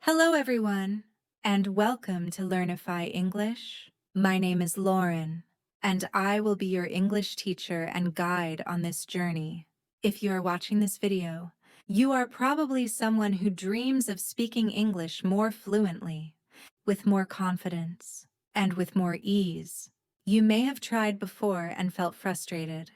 Hello, everyone, and welcome to Learnify English. My name is Lauren, and I will be your English teacher and guide on this journey. If you are watching this video, you are probably someone who dreams of speaking English more fluently, with more confidence, and with more ease. You may have tried before and felt frustrated.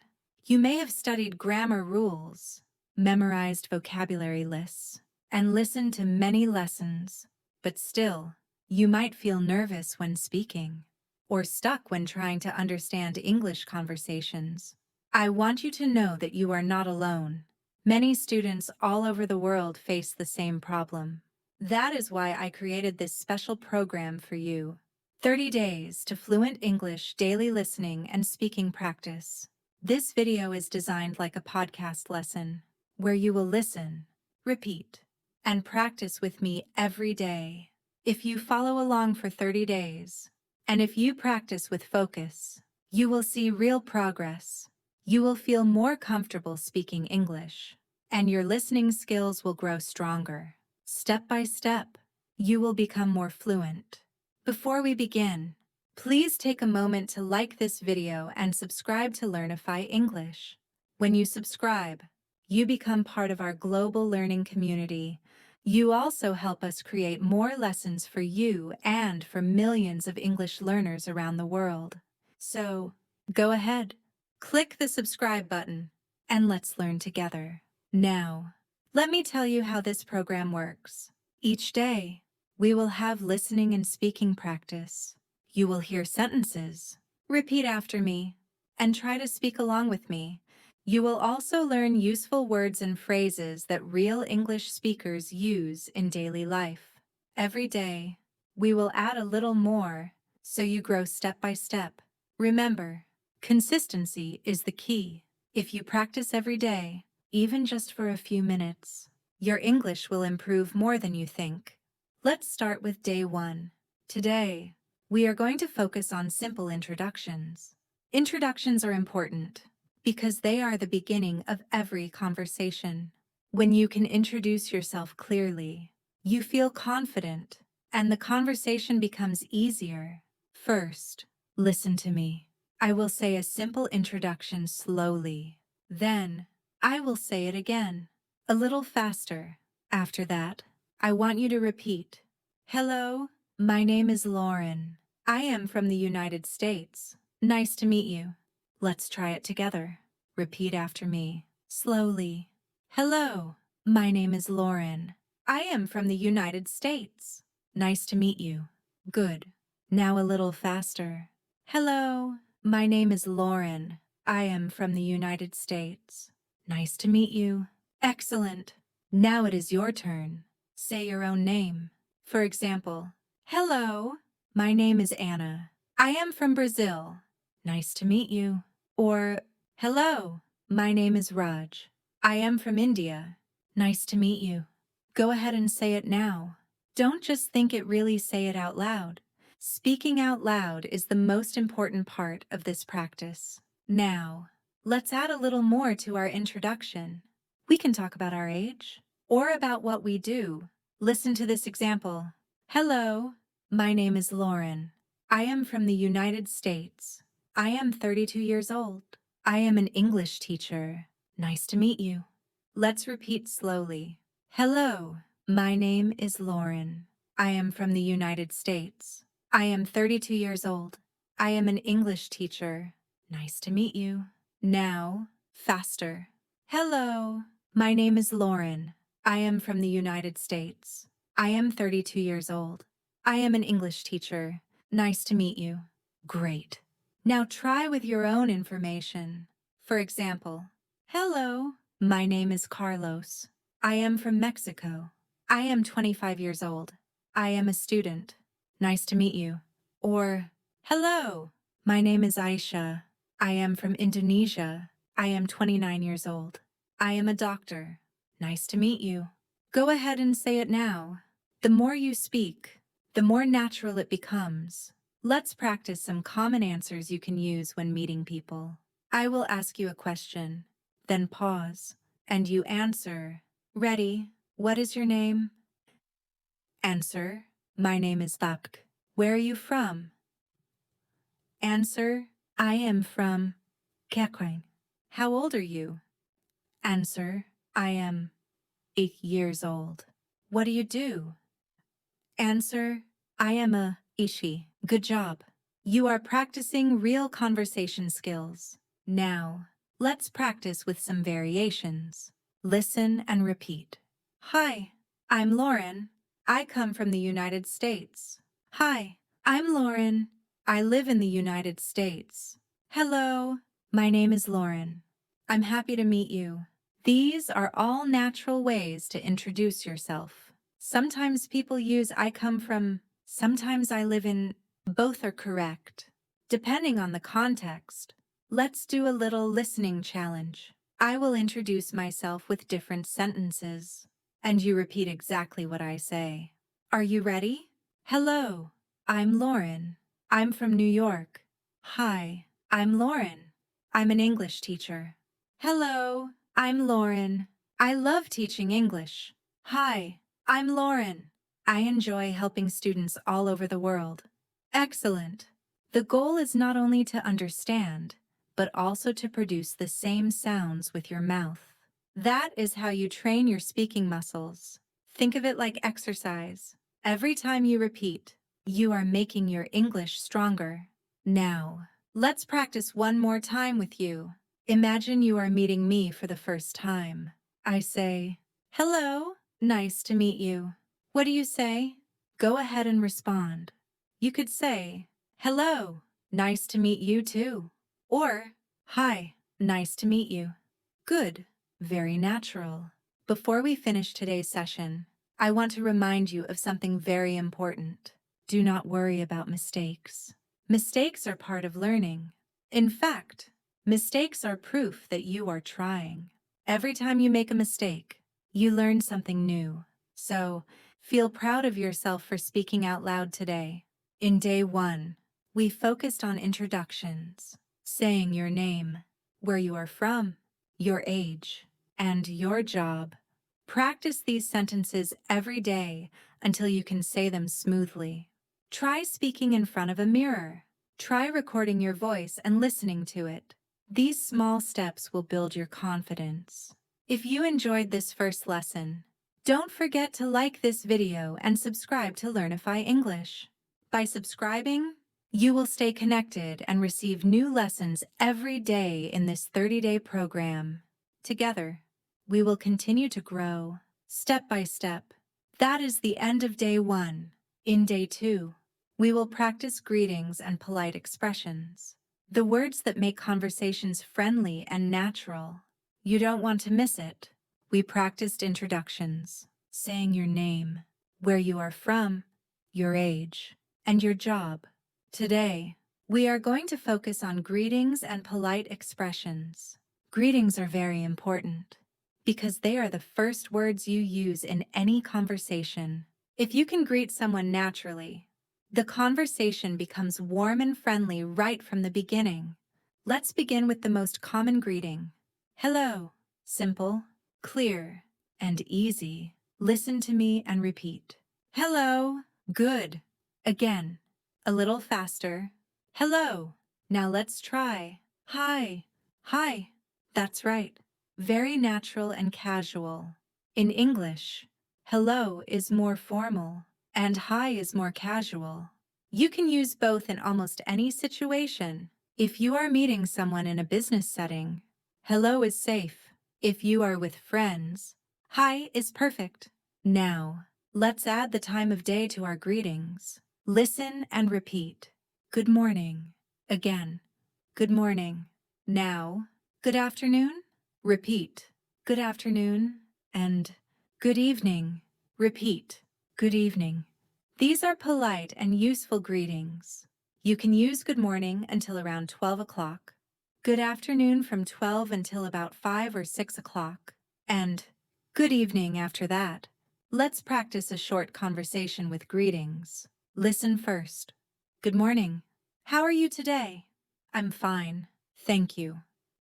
You may have studied grammar rules, memorized vocabulary lists, and listen to many lessons, but still, you might feel nervous when speaking, or stuck when trying to understand English conversations. I want you to know that you are not alone. Many students all over the world face the same problem. That is why I created this special program for you. 30 Days to Fluent English Daily Listening and Speaking Practice. This video is designed like a podcast lesson, where you will listen, repeat, and practice with me every day. If you follow along for 30 days, and if you practice with focus, you will see real progress. You will feel more comfortable speaking English, and your listening skills will grow stronger. Step by step, you will become more fluent. Before we begin, please take a moment to like this video and subscribe to Learnify English. When you subscribe, you become part of our global learning community. You also help us create more lessons for you and for millions of English learners around the world. So, go ahead, click the subscribe button, and let's learn together. Now, let me tell you how this program works. Each day, we will have listening and speaking practice. You will hear sentences, repeat after me, and try to speak along with me. You will also learn useful words and phrases that real English speakers use in daily life. Every day, we will add a little more, so you grow step by step. Remember, consistency is the key. If you practice every day, even just for a few minutes, your English will improve more than you think. Let's start with day 1. Today, we are going to focus on simple introductions. Introductions are important because they are the beginning of every conversation. When you can introduce yourself clearly, you feel confident, and the conversation becomes easier. First, listen to me. I will say a simple introduction slowly. Then, I will say it again, a little faster. After that, I want you to repeat. Hello, my name is Lauren. I am from the United States. Nice to meet you. Let's try it together. Repeat after me, slowly. Hello, my name is Lauren. I am from the United States. Nice to meet you. Good. Now a little faster. Hello, my name is Lauren. I am from the United States. Nice to meet you. Excellent. Now it is your turn. Say your own name. For example, hello, my name is Anna. I am from Brazil. Nice to meet you. Or, hello, my name is Raj. I am from India. Nice to meet you. Go ahead and say it now. Don't just think it, really say it out loud. Speaking out loud is the most important part of this practice. Now, let's add a little more to our introduction. We can talk about our age or about what we do. Listen to this example. Hello, my name is Lauren. I am from the United States. I am 32 years old. I am an English teacher. Nice to meet you. Let's repeat slowly. Hello, my name is Lauren. I am from the United States. I am 32 years old. I am an English teacher. Nice to meet you. Now, faster. Hello, my name is Lauren. I am from the United States. I am 32 years old. I am an English teacher. Nice to meet you. Great. Now try with your own information. For example, hello, my name is Carlos. I am from Mexico. I am 25 years old. I am a student. Nice to meet you. Or, hello, my name is Aisha. I am from Indonesia. I am 29 years old. I am a doctor. Nice to meet you. Go ahead and say it now. The more you speak, the more natural it becomes. Let's practice some common answers you can use when meeting people. I will ask you a question, then pause, and you answer. Ready? What is your name? Answer, my name is Thak. Where are you from? Answer, I am from Kekwang. How old are you? Answer, I am 8 years old. What do you do? Answer, I am a Ishi. Good job. You are practicing real conversation skills. Now, let's practice with some variations. Listen and repeat. Hi, I'm Lauren. I come from the United States. Hi, I'm Lauren. I live in the United States. Hello, my name is Lauren. I'm happy to meet you. These are all natural ways to introduce yourself. Sometimes people use I come from, sometimes I live in. Both are correct, depending on the context. Let's do a little listening challenge. I will introduce myself with different sentences, and you repeat exactly what I say. Are you ready? Hello, I'm Lauren. I'm from New York. Hi, I'm Lauren. I'm an English teacher. Hello, I'm Lauren. I love teaching English. Hi, I'm Lauren. I enjoy helping students all over the world. Excellent. The goal is not only to understand, but also to produce the same sounds with your mouth. That is how you train your speaking muscles. Think of it like exercise. Every time you repeat, you are making your English stronger. Now, let's practice one more time with you. Imagine you are meeting me for the first time. I say, hello, nice to meet you. What do you say? Go ahead and respond. You could say, hello, nice to meet you too. Or, hi, nice to meet you. Good, very natural. Before we finish today's session, I want to remind you of something very important. Do not worry about mistakes. Mistakes are part of learning. In fact, mistakes are proof that you are trying. Every time you make a mistake, you learn something new. So, feel proud of yourself for speaking out loud today. In day 1, we focused on introductions, saying your name, where you are from, your age, and your job. Practice these sentences every day until you can say them smoothly. Try speaking in front of a mirror. Try recording your voice and listening to it. These small steps will build your confidence. If you enjoyed this first lesson, don't forget to like this video and subscribe to Learnify English. By subscribing, you will stay connected and receive new lessons every day in this 30-day program. Together, we will continue to grow, step by step. That is the end of day 1. In day 2, we will practice greetings and polite expressions, the words that make conversations friendly and natural. You don't want to miss it. We practiced introductions, saying your name, where you are from, your age, and your job. Today, we are going to focus on greetings and polite expressions. Greetings are very important because they are the first words you use in any conversation. If you can greet someone naturally, the conversation becomes warm and friendly right from the beginning. Let's begin with the most common greeting. Hello. Simple, clear, and easy. Listen to me and repeat. Hello. Good. Again. A little faster. Hello. Now let's try. Hi. Hi. That's right. Very natural and casual. In English, hello is more formal, and hi is more casual. You can use both in almost any situation. If you are meeting someone in a business setting, hello is safe. If you are with friends, hi is perfect. Now, let's add the time of day to our greetings. Listen and repeat. Good morning. Again. Good morning. Now, good afternoon. Repeat. Good afternoon. And good evening. Repeat. Good evening. These are polite and useful greetings. You can use good morning until around 12 o'clock, good afternoon from 12 until about 5 or 6 o'clock, and good evening after that. Let's practice a short conversation with greetings. Listen first. Good morning. How are you today? I'm fine, thank you.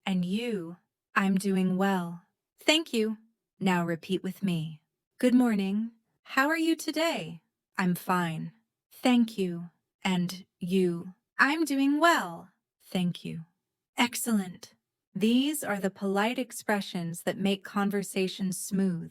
And you? I'm doing well. Thank you. Now repeat with me. Good morning. How are you today? I'm fine. Thank you. And you? I'm doing well. Thank you. Excellent. These are the polite expressions that make conversations smooth.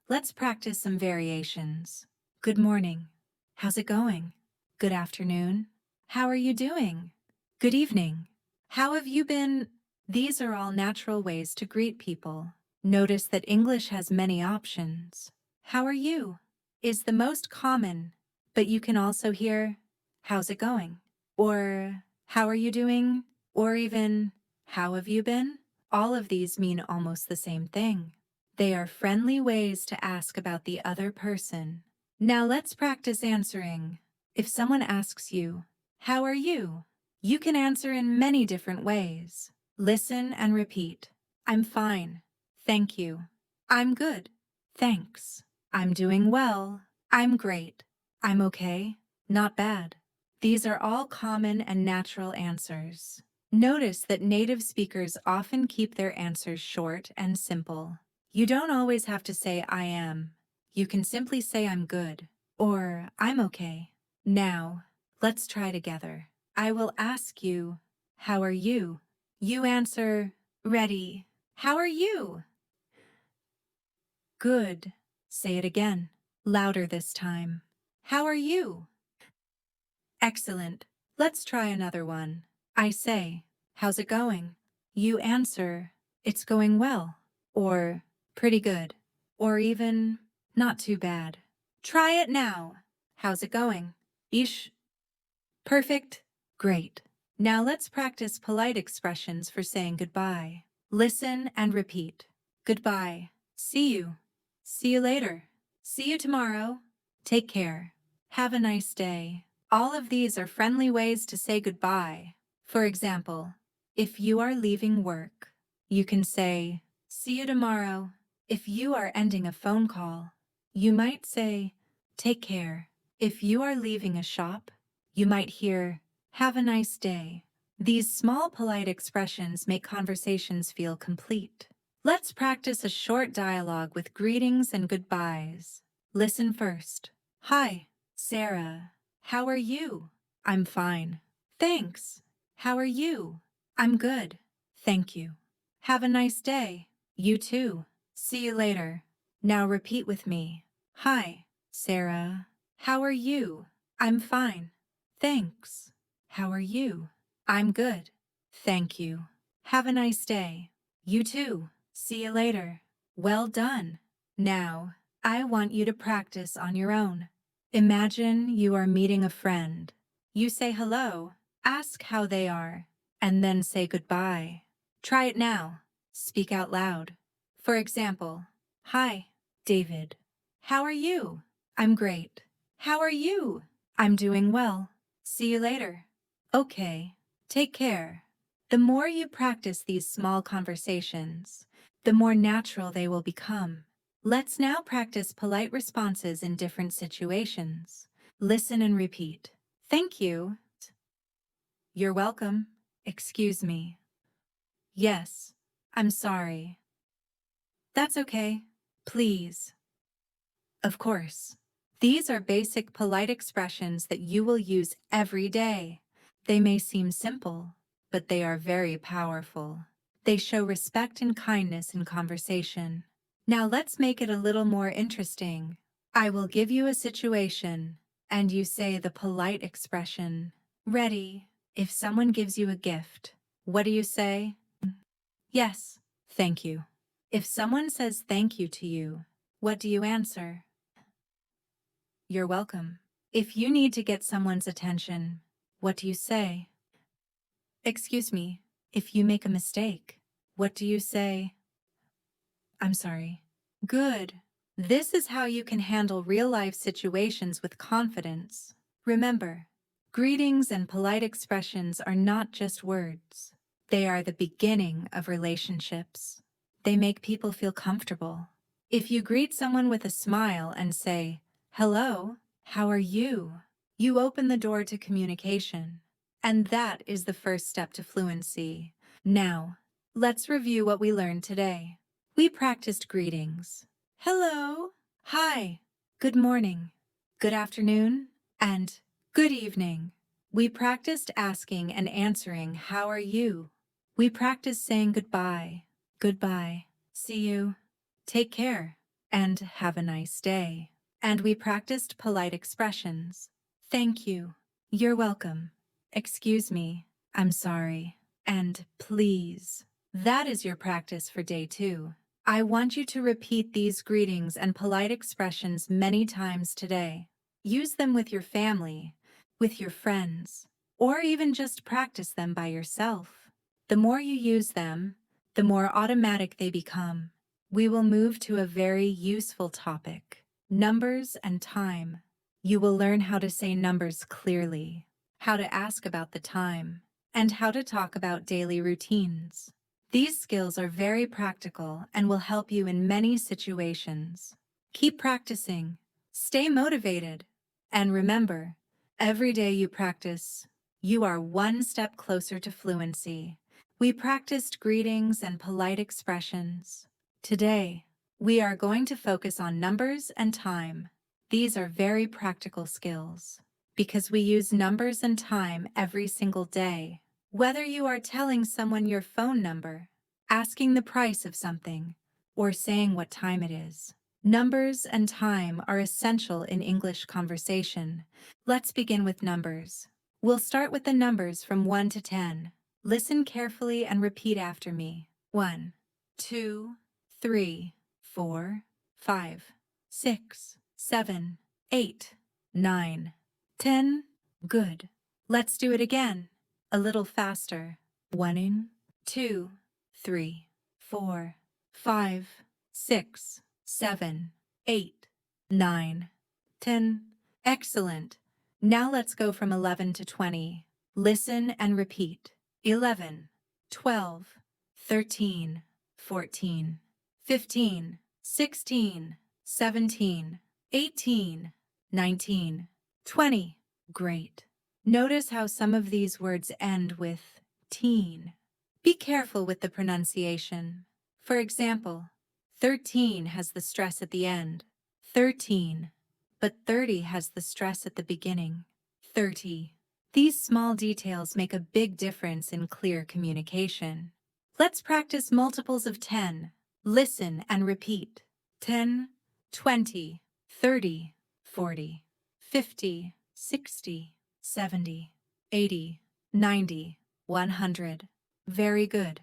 Let's practice some variations. Good morning. How's it going? Good afternoon. How are you doing? Good evening. How have you been? These are all natural ways to greet people. Notice that English has many options. How are you? Is the most common, but you can also hear, how's it going? Or, how are you doing? Or even, how have you been? All of these mean almost the same thing. They are friendly ways to ask about the other person. Now let's practice answering. If someone asks you, how are you? You can answer in many different ways. Listen and repeat. I'm fine. Thank you. I'm good. Thanks. I'm doing well. I'm great. I'm okay. Not bad. These are all common and natural answers. Notice that native speakers often keep their answers short and simple. You don't always have to say I am. You can simply say I'm good or I'm okay. Now, let's try together. I will ask you, how are you? You answer, ready. How are you? Good. Say it again, louder this time. How are you? Excellent. Let's try another one. I say, how's it going? You answer, it's going well, or pretty good, or even not too bad. Try it now. How's it going? Ish. Perfect. Great. Now let's practice polite expressions for saying goodbye. Listen and repeat. Goodbye. See you. See you later. See you tomorrow. Take care. Have a nice day. All of these are friendly ways to say goodbye. For example, if you are leaving work, you can say, see you tomorrow. If you are ending a phone call, you might say, take care. If you are leaving a shop, you might hear, have a nice day. These small polite expressions make conversations feel complete. Let's practice a short dialogue with greetings and goodbyes. Listen first. Hi, Sarah. How are you? I'm fine. Thanks. How are you? I'm good. Thank you. Have a nice day. You too. See you later. Now repeat with me. Hi, Sarah. How are you? I'm fine. Thanks. How are you? I'm good. Thank you. Have a nice day. You too. See you later. Well done. Now, I want you to practice on your own. Imagine you are meeting a friend. You say hello, ask how they are, and then say goodbye. Try it now. Speak out loud. For example, hi, David. How are you? I'm great. How are you? I'm doing well. See you later. Okay. Take care. The more you practice these small conversations, the more natural they will become. Let's now practice polite responses in different situations. Listen and repeat. Thank you. You're welcome. Excuse me. Yes. I'm sorry. That's okay. Please. Of course. These are basic polite expressions that you will use every day. They may seem simple, but they are very powerful. They show respect and kindness in conversation. Now let's make it a little more interesting. I will give you a situation, and you say the polite expression, ready. If someone gives you a gift, what do you say? Yes, thank you. If someone says thank you to you, what do you answer? You're welcome. If you need to get someone's attention, what do you say? Excuse me, if you make a mistake, what do you say? I'm sorry. Good. This is how you can handle real-life situations with confidence. Remember, greetings and polite expressions are not just words. They are the beginning of relationships. They make people feel comfortable. If you greet someone with a smile and say, hello, how are you? You open the door to communication. And that is the first step to fluency. Now, let's review what we learned today. We practiced greetings. Hello. Hi. Good morning. good afternoon, and good evening. We practiced asking and answering, "How are you?" We practiced saying goodbye, goodbye, see you, take care, and have a nice day. And we practiced polite expressions. Thank you, you're welcome, excuse me, I'm sorry, and please. That is your practice for day 2. I want you to repeat these greetings and polite expressions many times today. Use them with your family, with your friends, or even just practice them by yourself. The more you use them, the more automatic they become. We will move to a very useful topic: numbers and time. You will learn how to say numbers clearly, how to ask about the time, and how to talk about daily routines. These skills are very practical and will help you in many situations. Keep practicing, stay motivated, and remember, every day you practice, you are one step closer to fluency. We practiced greetings and polite expressions. Today, we are going to focus on numbers and time. These are very practical skills because we use numbers and time every single day. Whether you are telling someone your phone number, asking the price of something, or saying what time it is, numbers and time are essential in English conversation. Let's begin with numbers. We'll start with the numbers from 1 to 10. Listen carefully and repeat after me. 1, 2, 3, 4, 5, 6, 7, 8, 9, 10. Good. Let's do it again. A little faster. 1, 2, 3, 4, 5, 6, 7, 8, 9, 10. Excellent. Now let's go from 11 to 20. Listen and repeat. 11, 12, 13, 14, 15, 16, 17, 18, 19, 20. Great. Notice how some of these words end with teen. Be careful with the pronunciation. For example, 13 has the stress at the end, 13, but 30 has the stress at the beginning, 30. These small details make a big difference in clear communication. Let's practice multiples of 10. Listen and repeat. 10, 20, 30, 40, 50, 60, 70, 80, 90, 100. Very good.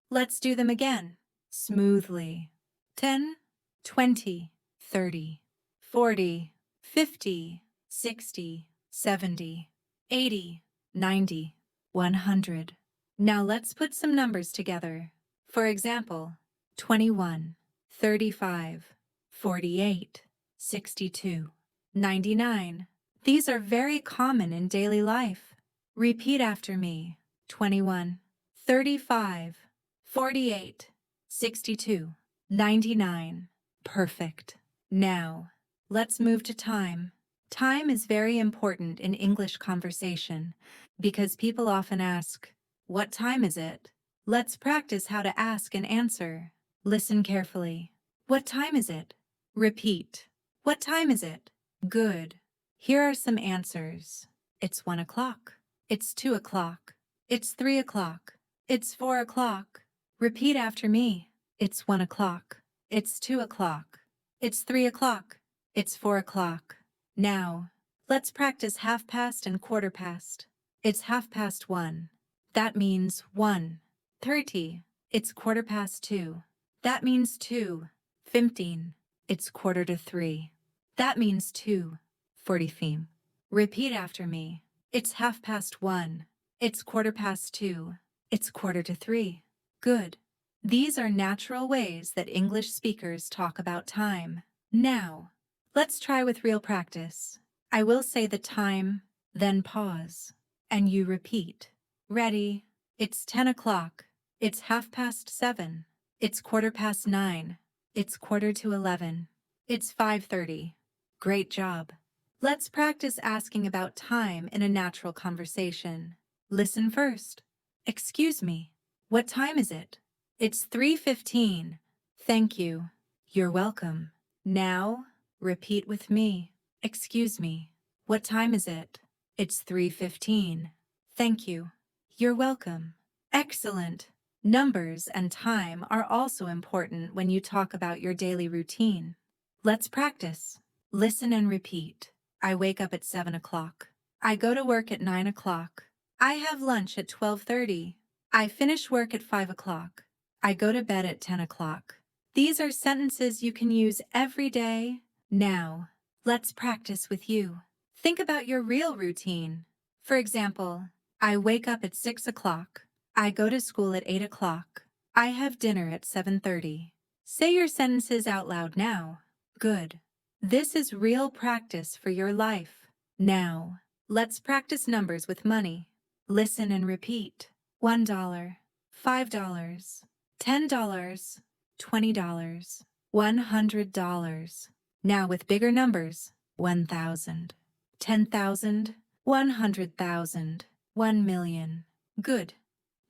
Let's do them again, smoothly. 10, 20, 30, 40, 50, 60, 70, 80, 90, 100. Now let's put some numbers together. For example, 21, 35, 48, 62, 99. These are very common in daily life. Repeat after me. 21, 35, 48, 62, 99. Perfect. Now, let's move to time. Time is very important in English conversation because people often ask, "What time is it?" Let's practice how to ask and answer. Listen carefully. What time is it? Repeat. What time is it? Good. Here are some answers. It's 1 o'clock. It's 2 o'clock. It's 3 o'clock. It's 4 o'clock. Repeat after me. It's 1 o'clock. It's 2 o'clock. It's 3 o'clock. It's 4 o'clock. Now, let's practice half past and quarter past. It's 1:30. That means 1:30. It's 2:15. That means 2:15. It's 2:45. That means 2:45. Repeat after me. It's 1:30. It's 2:15. It's 2:45. Good. These are natural ways that English speakers talk about time. Now, let's try with real practice. I will say the time, then pause, and you repeat. Ready? It's 10 o'clock. It's 7:30. It's 9:15. It's 10:45. It's 5:30. Great job. Let's practice asking about time in a natural conversation. Listen first. Excuse me. What time is it? It's 3:15. Thank you. You're welcome. Now, repeat with me. Excuse me. What time is it? It's 3:15. Thank you. You're welcome. Excellent. Numbers and time are also important when you talk about your daily routine. Let's practice. Listen and repeat. I wake up at 7 o'clock. I go to work at 9 o'clock. I have lunch at 12:30. I finish work at 5 o'clock. I go to bed at 10 o'clock. These are sentences you can use every day. Now, let's practice with you. Think about your real routine. For example, I wake up at 6 o'clock. I go to school at 8 o'clock. I have dinner at 7:30. Say your sentences out loud now. Good. This is real practice for your life. Now, let's practice numbers with money. Listen and repeat. $1, $5, $10, $20, $100. Now with bigger numbers. 1,000, 10,000, 100,000, 1,000,000. Good.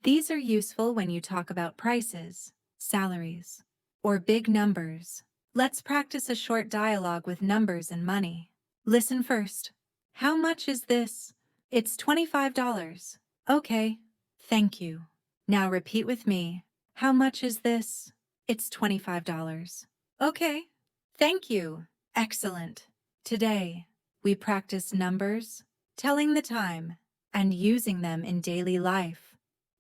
These are useful when you talk about prices, salaries, or big numbers. Let's practice a short dialogue with numbers and money. Listen first. How much is this? It's $25. Okay. Thank you. Now repeat with me. How much is this? It's $25. Okay. Thank you. Excellent. Today, we practice numbers, telling the time, and using them in daily life.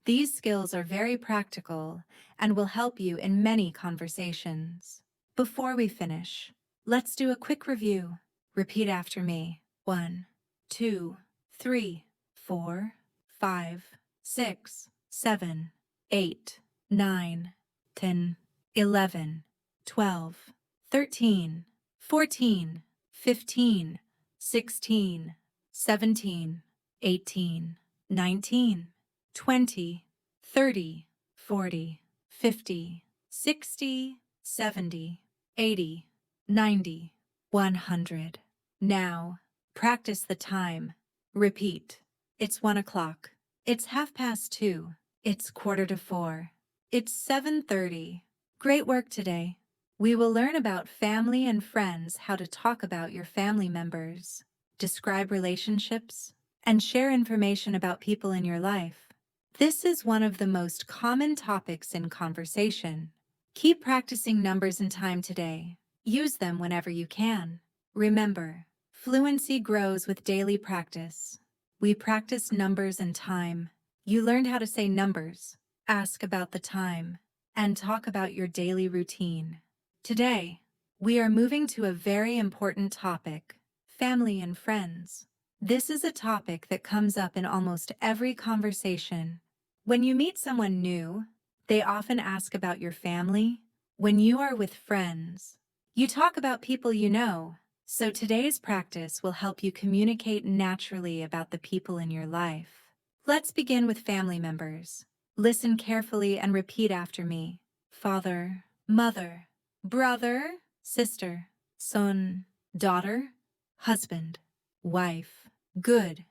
These skills are very practical and will help you in many conversations. Before we finish, let's do a quick review. Repeat after me. 1, 2, 3, 4, 5, 6, 7, 8, 9, 10, 11, 12, 13, 14, 15, 16, 17, 18, 19, 20, 30, 40, 50, 60, 70, 80, 90, 100. Now, practice the time. Repeat. It's 1 o'clock. It's 2:30. It's 3:45. It's 7:30. Great work today. We will learn about family and friends, how to talk about your family members, describe relationships, and share information about people in your life. This is one of the most common topics in conversation. Keep practicing numbers and time today. Use them whenever you can. Remember, fluency grows with daily practice. We practice numbers and time. You learned how to say numbers, ask about the time, and talk about your daily routine. Today, we are moving to a very important topic, family and friends. This is a topic that comes up in almost every conversation. When you meet someone new, they often ask about your family. When you are with friends, you talk about people you know. So today's practice will help you communicate naturally about the people in your life. Let's begin with family members. Listen carefully and repeat after me. Father, mother, brother, sister, son, daughter, husband, wife. Good.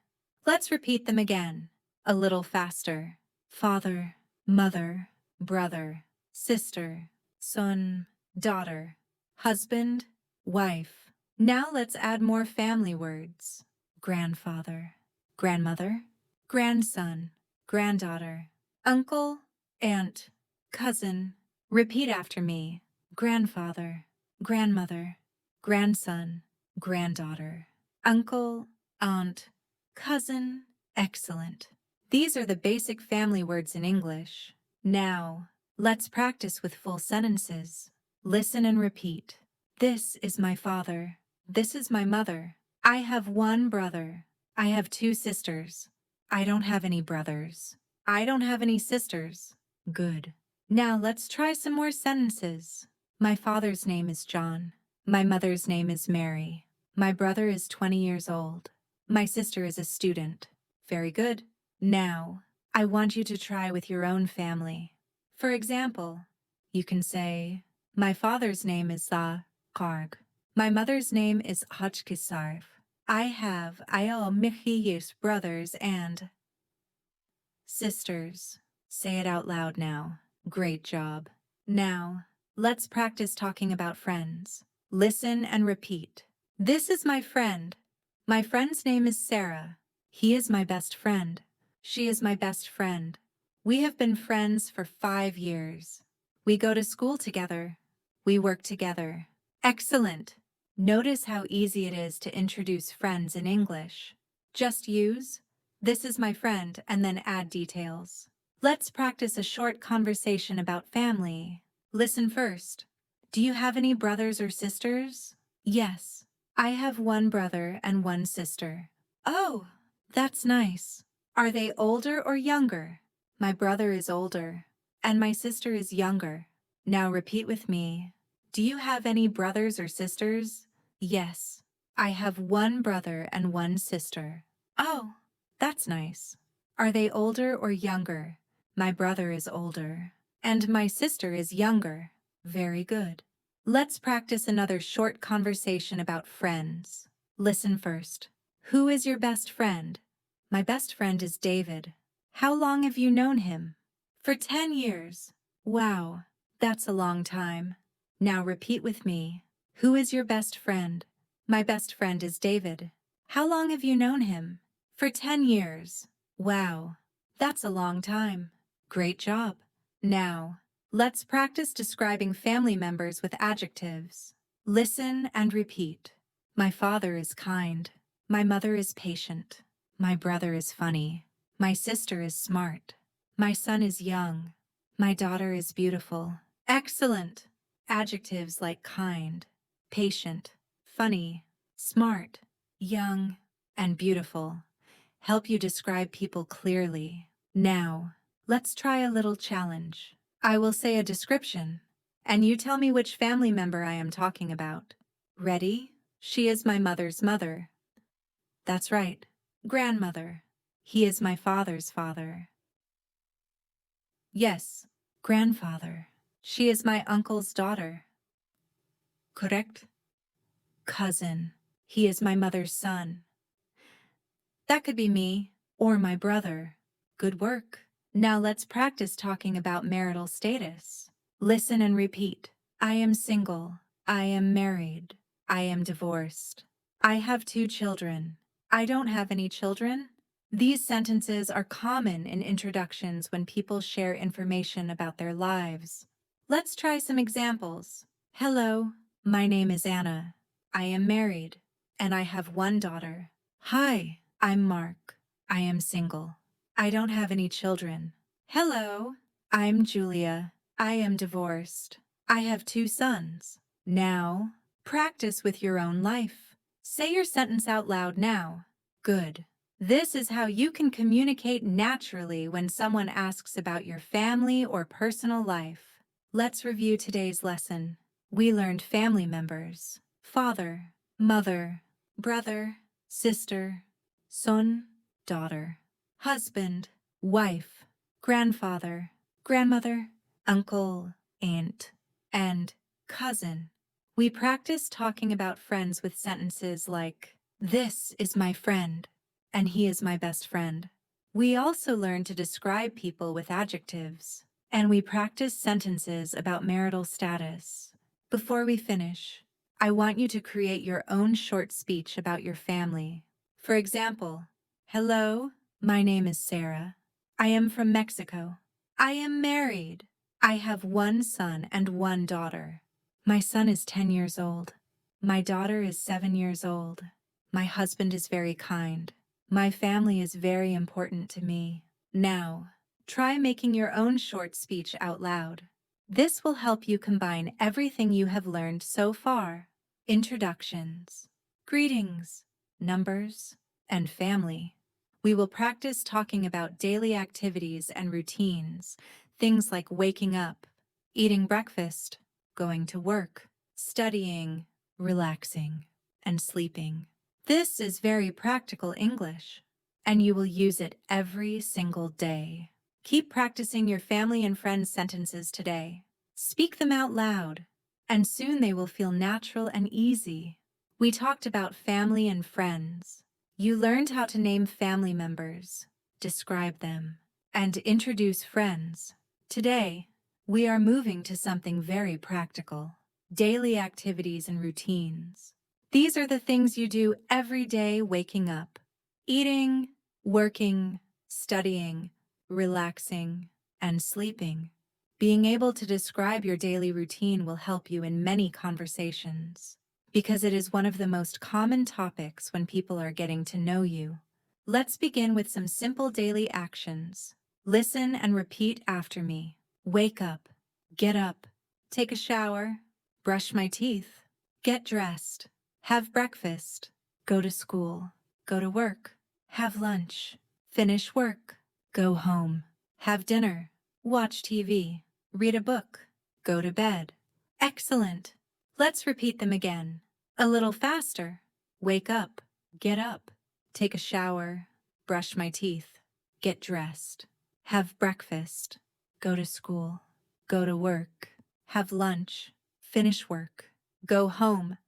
Let's repeat them again, a little faster. Father, mother, brother, sister, son, daughter, husband, wife. Now let's add more family words. Grandfather, grandmother, grandson, granddaughter, uncle, aunt, cousin. Repeat after me. Grandfather, grandmother, grandson, granddaughter, uncle, aunt, cousin. Excellent. These are the basic family words in English. Now, let's practice with full sentences. Listen and repeat. This is my father. This is my mother. I have one brother. I have two sisters. I don't have any brothers. I don't have any sisters. Good. Now let's try some more sentences. My father's name is John. My mother's name is Mary. My brother is 20 years old. My sister is a student. Very good. Now, I want you to try with your own family. For example, you can say, my father's name is Karg. My mother's name is Hotchkisarv. I have Michiy's brothers and sisters. Say it out loud now. Great job. Now, let's practice talking about friends. Listen and repeat. This is my friend. My friend's name is Sarah. He is my best friend. She is my best friend. We have been friends for 5 years. We go to school together. We work together. Excellent. Notice how easy it is to introduce friends in English. Just use, "This is my friend," and then add details. Let's practice a short conversation about family. Listen first. Do you have any brothers or sisters? Yes. I have one brother and one sister. Oh, that's nice. Are they older or younger? My brother is older, and my sister is younger. Now repeat with me. Do you have any brothers or sisters? Yes. I have one brother and one sister. Oh, that's nice. Are they older or younger? My brother is older, and my sister is younger. Very good. Let's practice another short conversation about friends. Listen first. Who is your best friend? My best friend is David. How long have you known him? For 10 years. Wow, that's a long time. Now repeat with me. Who is your best friend? My best friend is David. How long have you known him? For 10 years. Wow, that's a long time. Great job. Now, let's practice describing family members with adjectives. Listen and repeat. My father is kind. My mother is patient. My brother is funny. My sister is smart. My son is young. My daughter is beautiful. Excellent. Adjectives like kind, patient, funny, smart, young, and beautiful help you describe people clearly. Now, let's try a little challenge. I will say a description, and you tell me which family member I am talking about. Ready? She is my mother's mother. That's right. Grandmother. He is my father's father. Yes, grandfather. She is my uncle's daughter. Correct? Cousin. He is my mother's son. That could be me, or my brother. Good work. Now let's practice talking about marital status. Listen and repeat. I am single. I am married. I am divorced. I have 2 children. I don't have any children. These sentences are common in introductions when people share information about their lives. Let's try some examples. Hello, my name is Anna. I am married, and I have 1 daughter. Hi, I'm Mark. I am single. I don't have any children. Hello, I'm Julia. I am divorced. I have 2 sons. Now, practice with your own life. Say your sentence out loud now. Good. This is how you can communicate naturally when someone asks about your family or personal life. Let's review today's lesson. We learned family members: father, mother, brother, sister, son, daughter, husband, wife, grandfather, grandmother, uncle, aunt, and cousin. We practice talking about friends with sentences like, "This is my friend," and "He is my best friend." We also learn to describe people with adjectives, and we practice sentences about marital status. Before we finish, I want you to create your own short speech about your family. For example, hello, my name is Sarah. I am from Mexico. I am married. I have 1 son and 1 daughter. My son is 10 years old. My daughter is 7 years old. My husband is very kind. My family is very important to me. Now, try making your own short speech out loud. This will help you combine everything you have learned so far: introductions, greetings, numbers, and family. We will practice talking about daily activities and routines, things like waking up, eating breakfast, going to work, studying, relaxing, and sleeping. This is very practical English, and you will use it every single day. Keep practicing your family and friends sentences today. Speak them out loud, and soon they will feel natural and easy. We talked about family and friends. You learned how to name family members, describe them, and introduce friends. Today, we are moving to something very practical: daily activities and routines. These are the things you do every day waking up: eating, working, studying, relaxing, and sleeping. Being able to describe your daily routine will help you in many conversations, because it is one of the most common topics when people are getting to know you. Let's begin with some simple daily actions. Listen and repeat after me. Wake up, get up, take a shower, brush my teeth, get dressed, have breakfast, go to school, go to work, have lunch, finish work, go home, have dinner, watch TV, read a book, go to bed. Excellent. Let's repeat them again. A little faster. Wake up, get up, take a shower, brush my teeth, get dressed, have breakfast, go to school, go to work, have lunch, finish work, go home,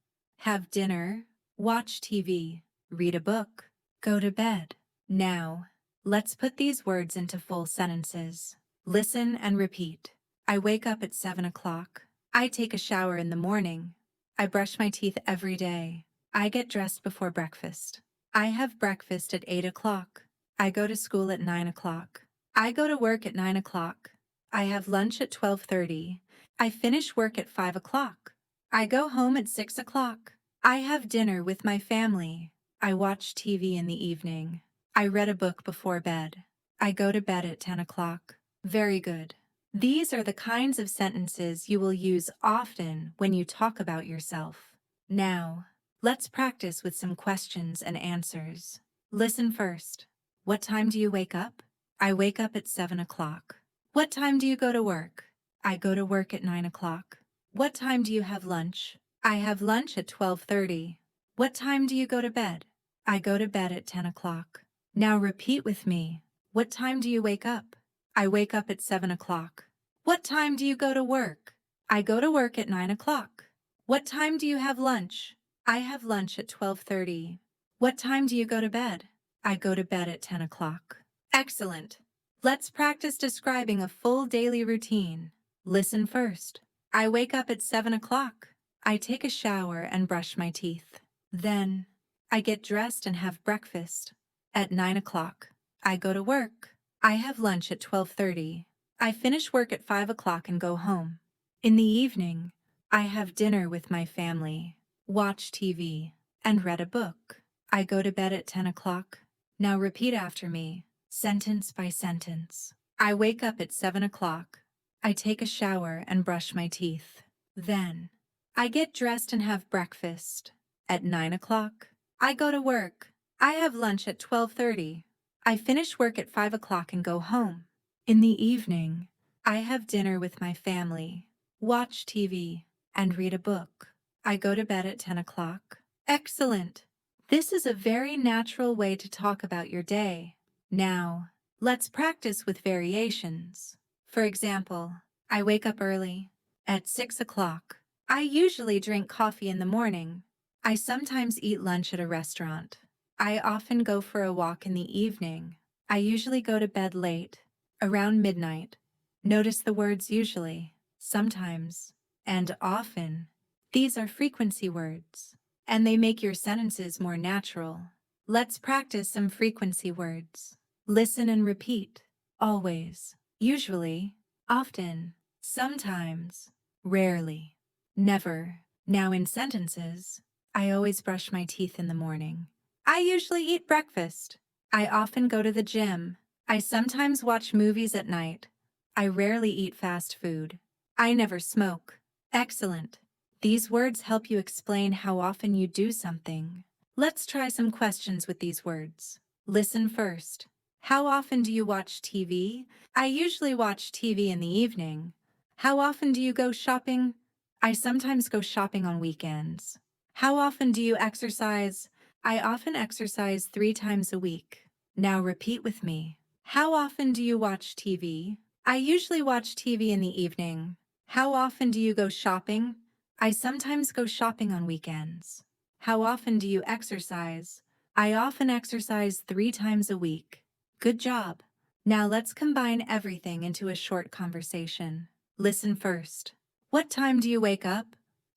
have dinner, watch TV, read a book, go to bed. Now, let's put these words into full sentences. Listen and repeat. I wake up at 7 o'clock. I take a shower in the morning. I brush my teeth every day. I get dressed before breakfast. I have breakfast at 8 o'clock. I go to school at 9 o'clock. I go to work at 9 o'clock. I have lunch at 12:30. I finish work at 5 o'clock. I go home at 6 o'clock. I have dinner with my family. I watch TV in the evening. I read a book before bed. I go to bed at 10 o'clock. Very good. These are the kinds of sentences you will use often when you talk about yourself. Now, let's practice with some questions and answers. Listen first. What time do you wake up? I wake up at 7 o'clock. What time do you go to work? I go to work at 9 o'clock. What time do you have lunch? I have lunch at 12:30. What time do you go to bed? I go to bed at 10 o'clock. Now repeat with me. What time do you wake up? I wake up at 7 o'clock. What time do you go to work? I go to work at 9 o'clock. What time do you have lunch? I have lunch at 12:30. What time do you go to bed? I go to bed at 10 o'clock. Excellent. Let's practice describing a full daily routine. Listen first. I wake up at 7 o'clock. I take a shower and brush my teeth. Then, I get dressed and have breakfast. At 9 o'clock, I go to work. I have lunch at 12:30. I finish work at 5 o'clock and go home. In the evening, I have dinner with my family, watch TV, and read a book. I go to bed at 10 o'clock. Now repeat after me, sentence by sentence. I wake up at 7 o'clock. I take a shower and brush my teeth. Then, I get dressed and have breakfast. At 9 o'clock, I go to work. I have lunch at 12:30. I finish work at 5 o'clock and go home. In the evening, I have dinner with my family, watch TV, and read a book. I go to bed at 10 o'clock. Excellent! This is a very natural way to talk about your day. Now, let's practice with variations. For example, I wake up early. At 6 o'clock. I usually drink coffee in the morning. I sometimes eat lunch at a restaurant. I often go for a walk in the evening. I usually go to bed late, around midnight. Notice the words usually, sometimes, and often. These are frequency words, and they make your sentences more natural. Let's practice some frequency words. Listen and repeat. Always, usually, often, sometimes, rarely, never. Now in sentences, I always brush my teeth in the morning. I usually eat breakfast. I often go to the gym. I sometimes watch movies at night. I rarely eat fast food. I never smoke. Excellent. These words help you explain how often you do something. Let's try some questions with these words. Listen first. How often do you watch TV? I usually watch TV in the evening. How often do you go shopping? I sometimes go shopping on weekends. How often do you exercise? I often exercise 3 times a week. Now repeat with me. How often do you watch TV? I usually watch TV in the evening. How often do you go shopping? I sometimes go shopping on weekends. How often do you exercise? I often exercise 3 times a week. Good job. Now let's combine everything into a short conversation. Listen first. What time do you wake up?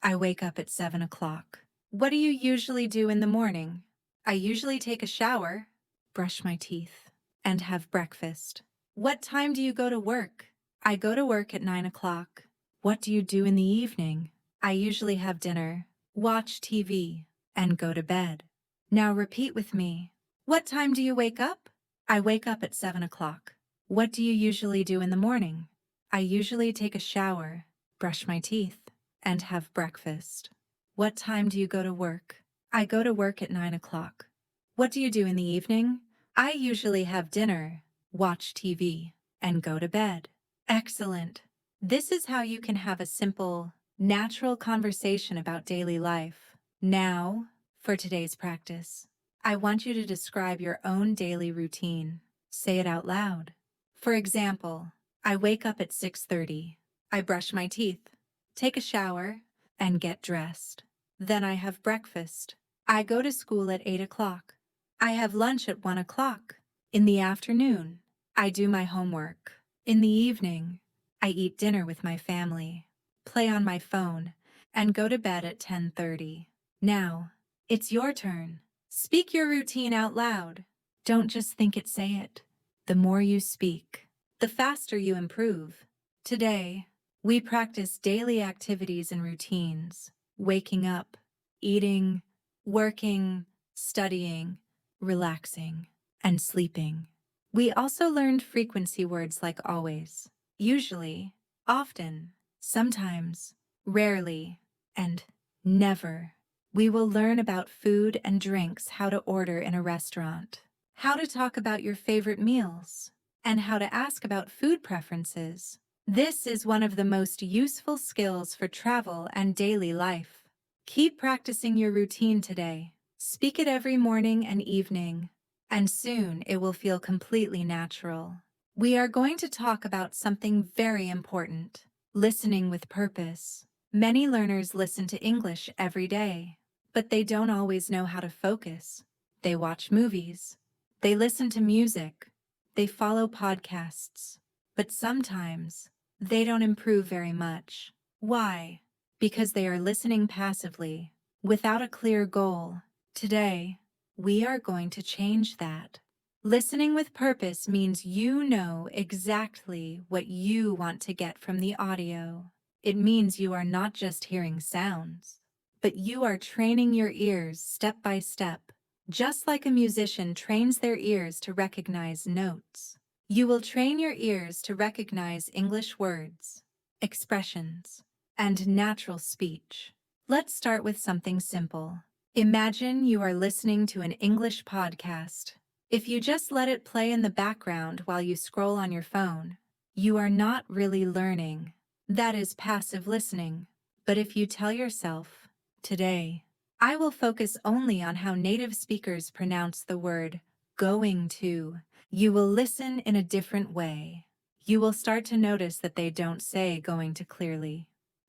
I wake up at 7 o'clock. What do you usually do in the morning? I usually take a shower, brush my teeth, and have breakfast. What time do you go to work? I go to work at 9 o'clock. What do you do in the evening? I usually have dinner, watch TV, and go to bed. Now repeat with me. What time do you wake up? I wake up at 7 o'clock. What do you usually do in the morning? I usually take a shower, brush my teeth, and have breakfast. What time do you go to work? I go to work at 9 o'clock. What do you do in the evening? I usually have dinner, watch TV, and go to bed. Excellent. This is how you can have a simple, natural conversation about daily life. Now, for today's practice, I want you to describe your own daily routine. Say it out loud. For example, I wake up at 6:30. I brush my teeth, take a shower, and get dressed. Then I have breakfast. I go to school at 8 o'clock. I have lunch at 1 o'clock. In the afternoon, I do my homework. In the evening, I eat dinner with my family, play on my phone, and go to bed at 10:30. Now, it's your turn. Speak your routine out loud. Don't just think it, say it. The more you speak, the faster you improve. Today, we practice daily activities and routines: waking up, eating, working, studying, relaxing, and sleeping. We also learned frequency words like always, usually, often, sometimes, rarely, and never. We will learn about food and drinks, how to order in a restaurant, how to talk about your favorite meals, and how to ask about food preferences. This is one of the most useful skills for travel and daily life. Keep practicing your routine today. Speak it every morning and evening, and soon it will feel completely natural. We are going to talk about something very important: listening with purpose. Many learners listen to English every day, but they don't always know how to focus. They watch movies, they listen to music, they follow podcasts, but sometimes they don't improve very much. Why? Because they are listening passively, without a clear goal. Today, we are going to change that. Listening with purpose means you know exactly what you want to get from the audio. It means you are not just hearing sounds, but you are training your ears step by step, just like a musician trains their ears to recognize notes. You will train your ears to recognize English words, expressions, and natural speech. Let's start with something simple. Imagine you are listening to an English podcast. If you just let it play in the background while you scroll on your phone, you are not really learning. That is passive listening. But if you tell yourself, today, I will focus only on how native speakers pronounce the word going to, you will listen in a different way. You will start to notice that they don't say going to clearly.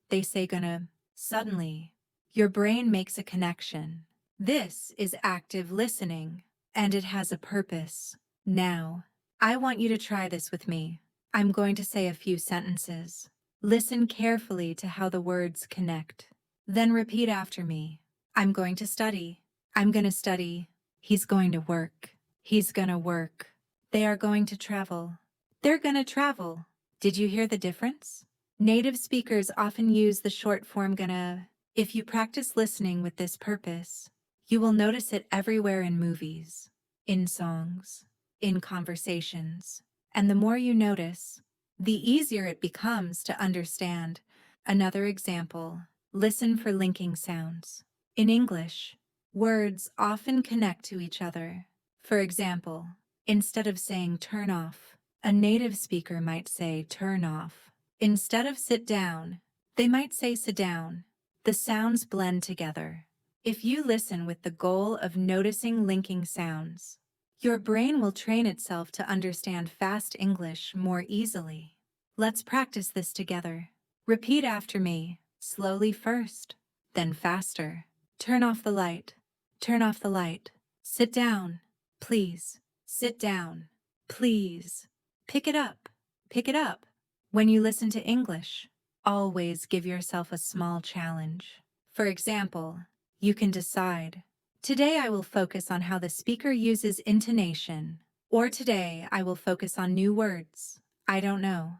They say gonna. Suddenly, your brain makes a connection. This is active listening, and it has a purpose. Now, I want you to try this with me. I'm going to say a few sentences. Listen carefully to how the words connect. Then repeat after me. I'm going to study. I'm going to study. He's going to work. He's gonna work. They are going to travel. They're gonna travel. Did you hear the difference? Native speakers often use the short form gonna. If you practice listening with this purpose, you will notice it everywhere in movies, in songs, in conversations. And the more you notice, the easier it becomes to understand. Another example: listen for linking sounds. In English, words often connect to each other. For example, instead of saying turn off, a native speaker might say turn off. Instead of sit down, they might say sit down. The sounds blend together. If you listen with the goal of noticing linking sounds, your brain will train itself to understand fast English more easily. Let's practice this together. Repeat after me, slowly first, then faster. Turn off the light. Turn off the light. Sit down. Please. Sit down. Please. Pick it up. Pick it up. When you listen to English, always give yourself a small challenge. For example, You can decide. Today I will focus on how the speaker uses intonation. Or today I will focus on new words. I don't know.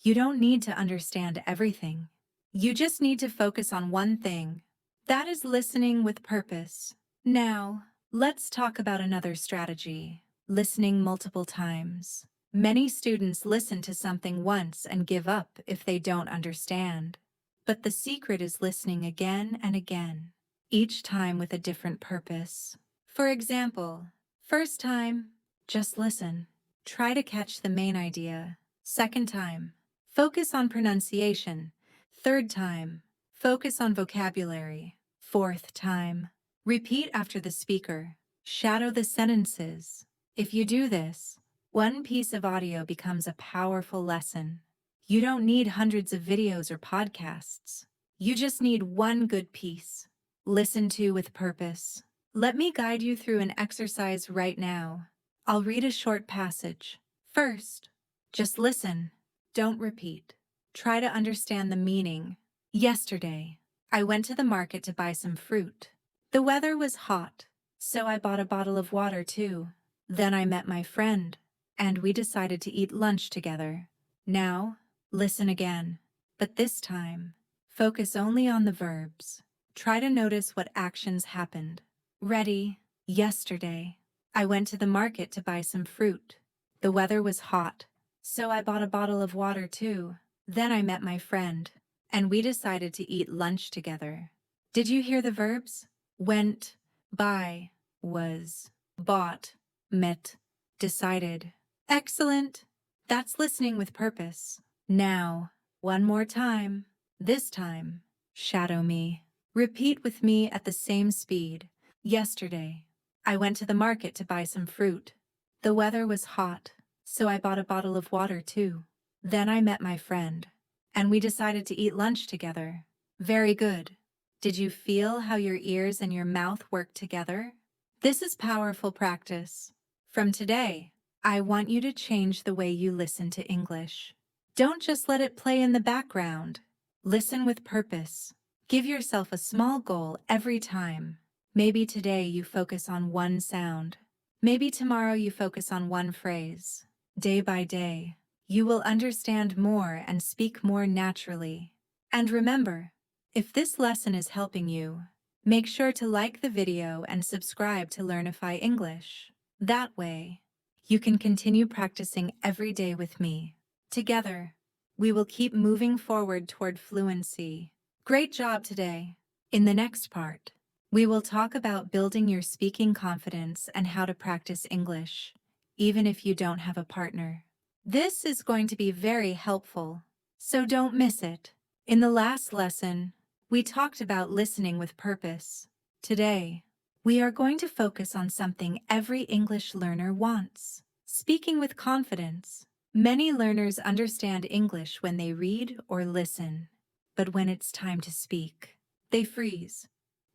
You don't need to understand everything. You just need to focus on one thing. That is listening with purpose. Now, let's talk about another strategy. Listening multiple times. Many students listen to something once and give up if they don't understand. But the secret is listening again and again, each time with a different purpose. For example, first time, just listen. Try to catch the main idea. Second time, focus on pronunciation. Third time, focus on vocabulary. Fourth time, repeat after the speaker. Shadow the sentences. If you do this, one piece of audio becomes a powerful lesson. You don't need hundreds of videos or podcasts. You just need one good piece. Listen to with purpose. Let me guide you through an exercise right now. I'll read a short passage. First, just listen. Don't repeat. Try to understand the meaning. Yesterday, I went to the market to buy some fruit. The weather was hot, so I bought a bottle of water too. Then I met my friend, and we decided to eat lunch together. Now, listen again, but this time, focus only on the verbs. Try to notice what actions happened. Ready? Yesterday, I went to the market to buy some fruit. The weather was hot, so I bought a bottle of water too. Then I met my friend, and we decided to eat lunch together. Did you hear the verbs? Went, buy, was, bought, met, decided. Excellent! That's listening with purpose. Now, one more time. This time, shadow me. Repeat with me at the same speed. Yesterday, I went to the market to buy some fruit. The weather was hot, so I bought a bottle of water too. Then I met my friend, and we decided to eat lunch together. Very good. Did you feel how your ears and your mouth work together? This is powerful practice. From today, I want you to change the way you listen to English. Don't just let it play in the background. Listen with purpose. Give yourself a small goal every time. Maybe today you focus on one sound. Maybe tomorrow you focus on one phrase. Day by day, you will understand more and speak more naturally. And remember, if this lesson is helping you, make sure to like the video and subscribe to Learnify English. That way, you can continue practicing every day with me. Together, we will keep moving forward toward fluency. Great job today. In the next part, we will talk about building your speaking confidence and how to practice English, even if you don't have a partner. This is going to be very helpful, so don't miss it. In the last lesson, we talked about listening with purpose. Today, we are going to focus on something every English learner wants: speaking with confidence. Many learners understand English when they read or listen, but when it's time to speak, they freeze.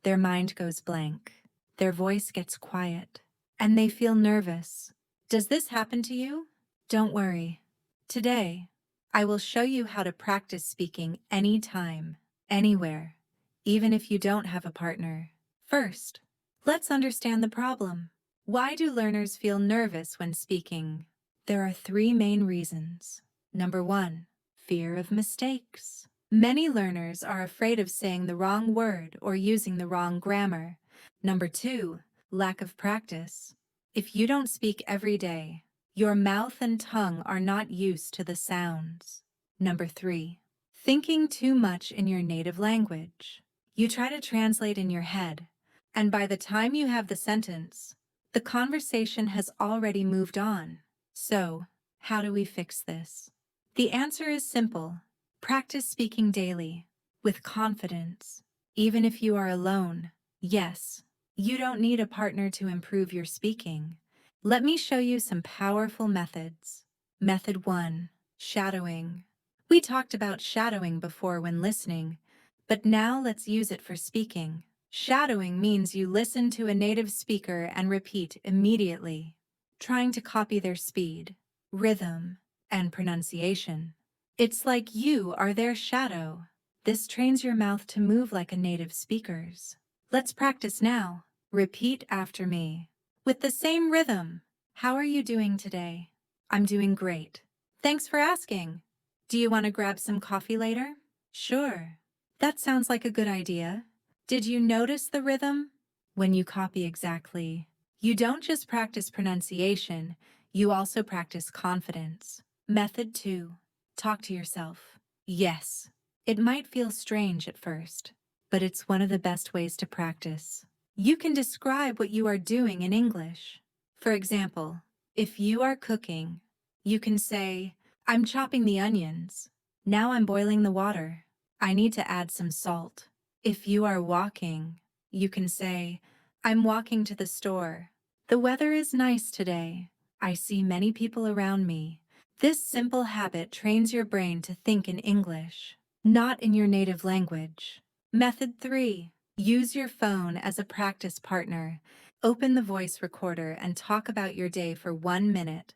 Their mind goes blank, their voice gets quiet, and they feel nervous. Does this happen to you? Don't worry. Today, I will show you how to practice speaking anytime, anywhere, even if you don't have a partner. First, let's understand the problem. Why do learners feel nervous when speaking? There are three main reasons. Number one, fear of mistakes. Many learners are afraid of saying the wrong word or using the wrong grammar. Number two, lack of practice. If you don't speak every day, your mouth and tongue are not used to the sounds. Number three, thinking too much in your native language. You try to translate in your head, and by the time you have the sentence, the conversation has already moved on. So, how do we fix this? The answer is simple. Practice speaking daily, with confidence, even if you are alone. Yes, you don't need a partner to improve your speaking. Let me show you some powerful methods. Method 1. Shadowing. We talked about shadowing before when listening, but now let's use it for speaking. Shadowing means you listen to a native speaker and repeat immediately, trying to copy their speed, rhythm, and pronunciation. It's like you are their shadow. This trains your mouth to move like a native speaker's. Let's practice now. Repeat after me. With the same rhythm. How are you doing today? I'm doing great. Thanks for asking. Do you want to grab some coffee later? Sure. That sounds like a good idea. Did you notice the rhythm? When you copy exactly, you don't just practice pronunciation, you also practice confidence. Method 2. Talk to yourself. Yes, it might feel strange at first, but it's one of the best ways to practice. You can describe what you are doing in English. For example, if you are cooking, you can say, I'm chopping the onions. Now I'm boiling the water. I need to add some salt. If you are walking, you can say, I'm walking to the store. The weather is nice today. I see many people around me. This simple habit trains your brain to think in English, not in your native language. Method 3. Use your phone as a practice partner. Open the voice recorder and talk about your day for 1 minute.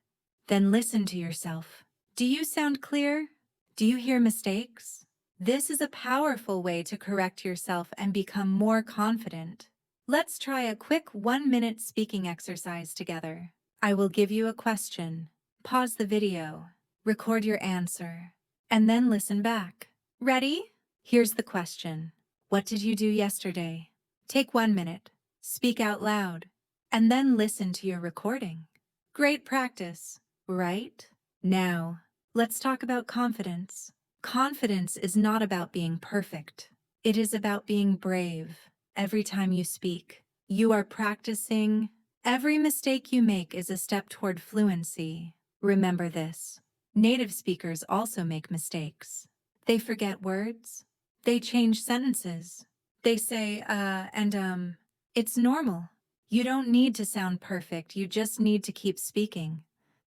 Then listen to yourself. Do you sound clear? Do you hear mistakes? This is a powerful way to correct yourself and become more confident. Let's try a quick 1-minute speaking exercise together. I will give you a question. Pause the video, record your answer, and then listen back. Ready? Here's the question. What did you do yesterday? Take 1 minute, speak out loud, and then listen to your recording. Great practice, right? Now, let's talk about confidence. Confidence is not about being perfect. It is about being brave. Every time you speak, you are practicing. Every mistake you make is a step toward fluency. Remember this. Native speakers also make mistakes. They forget words. They change sentences. They say, and. It's normal. You don't need to sound perfect, you just need to keep speaking.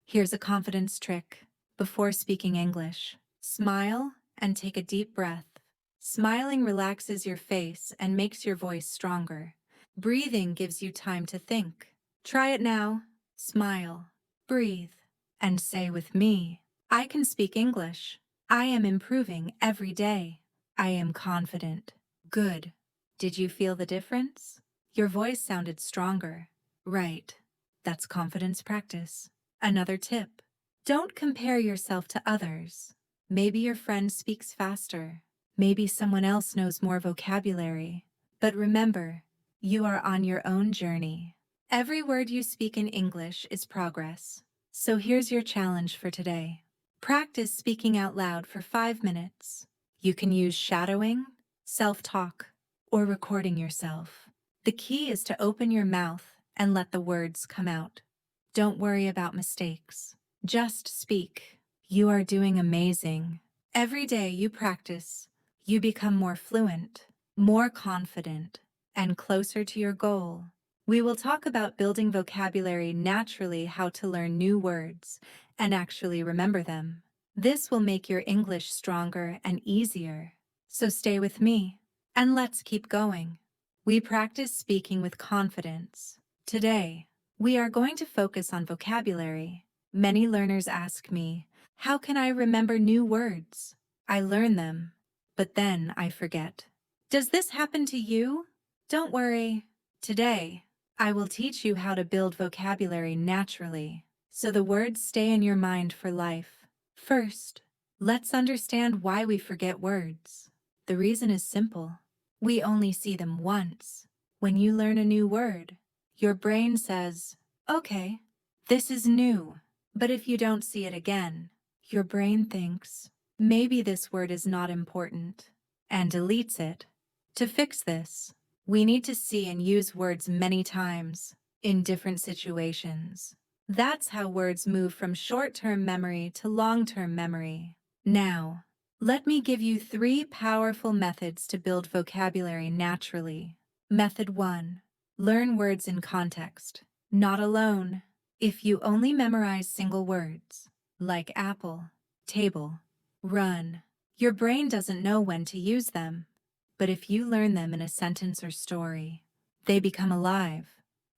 Here's a confidence trick. Before speaking English, smile and take a deep breath. Smiling relaxes your face and makes your voice stronger. Breathing gives you time to think. Try it now. Smile, breathe, and say with me, I can speak English. I am improving every day. I am confident. Good. Did you feel the difference? Your voice sounded stronger. Right. That's confidence practice. Another tip. Don't compare yourself to others. Maybe your friend speaks faster. Maybe someone else knows more vocabulary. But remember, you are on your own journey. Every word you speak in English is progress. So here's your challenge for today. Practice speaking out loud for 5 minutes. You can use shadowing, self-talk, or recording yourself. The key is to open your mouth and let the words come out. Don't worry about mistakes. Just speak. You are doing amazing. Every day you practice, you become more fluent, more confident, and closer to your goal. We will talk about building vocabulary naturally, how to learn new words, and actually remember them. This will make your English stronger and easier. So stay with me, and let's keep going. We practice speaking with confidence. Today, we are going to focus on vocabulary. Many learners ask me, how can I remember new words? I learn them, but then I forget. Does this happen to you? Don't worry. Today, I will teach you how to build vocabulary naturally, so the words stay in your mind for life. First, let's understand why we forget words. The reason is simple. We only see them once. When you learn a new word, your brain says, okay, this is new. But if you don't see it again, your brain thinks, maybe this word is not important, and deletes it. To fix this, we need to see and use words many times, in different situations. That's how words move from short-term memory to long-term memory. Now, let me give you 3 powerful methods to build vocabulary naturally. Method 1. Learn words in context. Not alone. If you only memorize single words, like apple, table, run, your brain doesn't know when to use them. But if you learn them in a sentence or story, they become alive.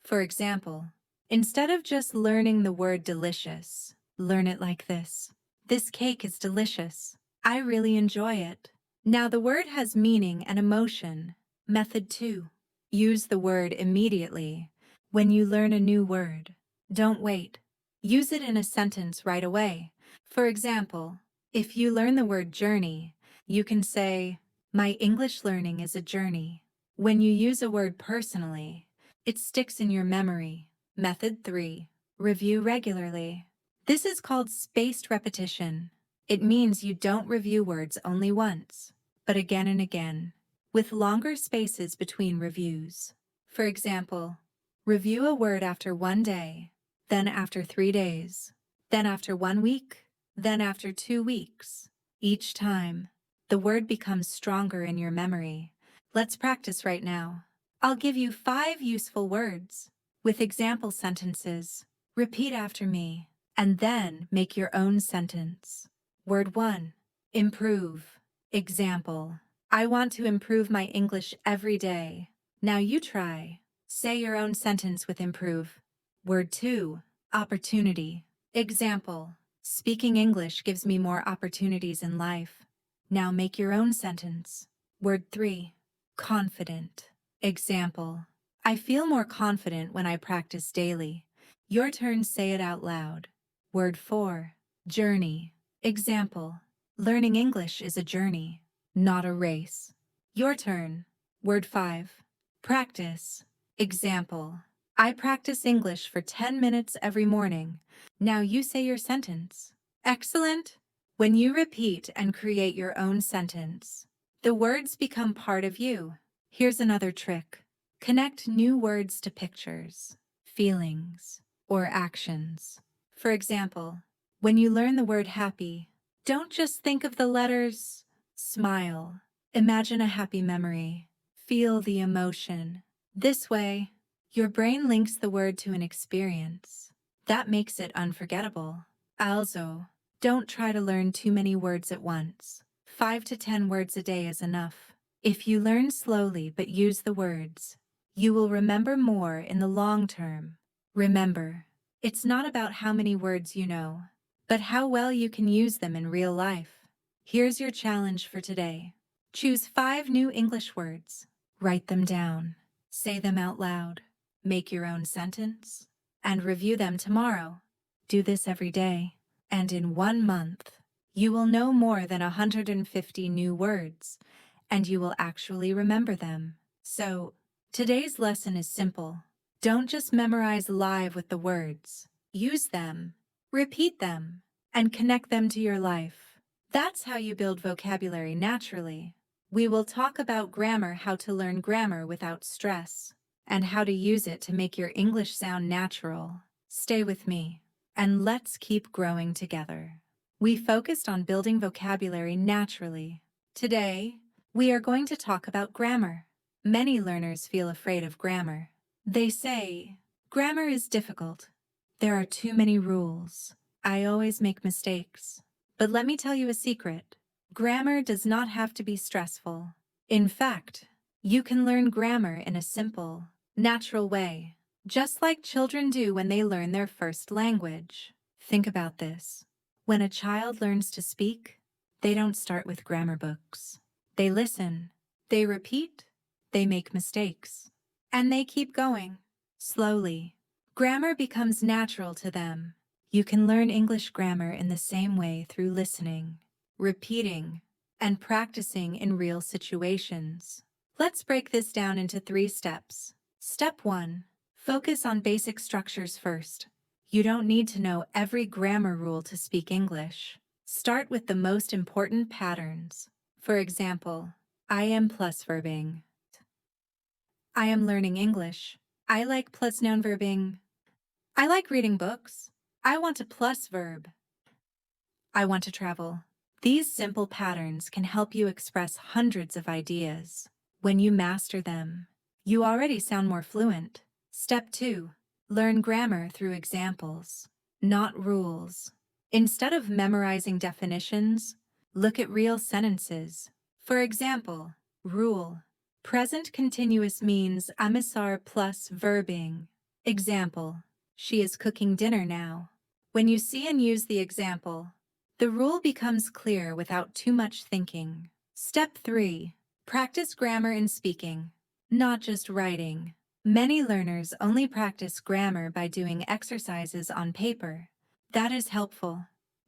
For example, instead of just learning the word delicious, learn it like this. This cake is delicious. I really enjoy it. Now the word has meaning and emotion. Method 2. Use the word immediately. When you learn a new word, don't wait. Use it in a sentence right away. For example, if you learn the word journey, you can say, "My English learning is a journey." When you use a word personally, it sticks in your memory. Method 3. Review regularly. This is called spaced repetition. It means you don't review words only once, but again and again, with longer spaces between reviews. For example, review a word after 1 day, then after 3 days, then after 1 week, then after 2 weeks. Each time, the word becomes stronger in your memory. Let's practice right now. I'll give you 5 useful words with example sentences. Repeat after me, and then make your own sentence. Word 1. Improve. Example: I want to improve my English every day. Now you try. Say your own sentence with improve. Word 2. Opportunity. Example: speaking English gives me more opportunities in life. Now make your own sentence. Word 3. Confident. Example: I feel more confident when I practice daily. Your turn, say it out loud. Word 4. Journey. Example: learning English is a journey, not a race. Your turn. Word 5. Practice. Example: I practice English for 10 minutes every morning. Now you say your sentence. Excellent! When you repeat and create your own sentence, the words become part of you. Here's another trick. Connect new words to pictures, feelings, or actions. For example, when you learn the word happy, don't just think of the letters. Smile. Imagine a happy memory. Feel the emotion. This way, your brain links the word to an experience. That makes it unforgettable. Also, don't try to learn too many words at once. 5 to 10 words a day is enough. If you learn slowly but use the words, you will remember more in the long term. Remember, it's not about how many words you know, but how well you can use them in real life. Here's your challenge for today. Choose 5 new English words. Write them down. Say them out loud. Make your own sentence, and review them tomorrow. Do this every day, and in 1 month, you will know more than 150 new words, and you will actually remember them. So, today's lesson is simple. Don't just memorize live with the words. Use them, repeat them, and connect them to your life. That's how you build vocabulary naturally. We will talk about grammar, how to learn grammar without stress, and how to use it to make your English sound natural. Stay with me, and let's keep growing together. We focused on building vocabulary naturally. Today, we are going to talk about grammar. Many learners feel afraid of grammar. They say, grammar is difficult. There are too many rules. I always make mistakes. But let me tell you a secret. Grammar does not have to be stressful. In fact, you can learn grammar in a simple, natural way, just like children do when they learn their first language. Think about this. When a child learns to speak, they don't start with grammar books. They listen, they repeat, they make mistakes, and they keep going. Slowly, grammar becomes natural to them. You can learn English grammar in the same way through listening, repeating, and practicing in real situations. Let's break this down into 3 steps. Step 1. Focus on basic structures first. You don't need to know every grammar rule to speak English. Start with the most important patterns. For example, I am plus verbing. I am learning English. I like plus noun verbing. I like reading books. I want to plus verb. I want to travel. These simple patterns can help you express hundreds of ideas. When you master them, you already sound more fluent. Step 2. Learn grammar through examples, not rules. Instead of memorizing definitions, look at real sentences. For example, rule. Present continuous means amisar plus verbing. Example: she is cooking dinner now. When you see and use the example, the rule becomes clear without too much thinking. Step 3. Practice grammar in speaking. not just writing. Many learners only practice grammar by doing exercises on paper. That is helpful,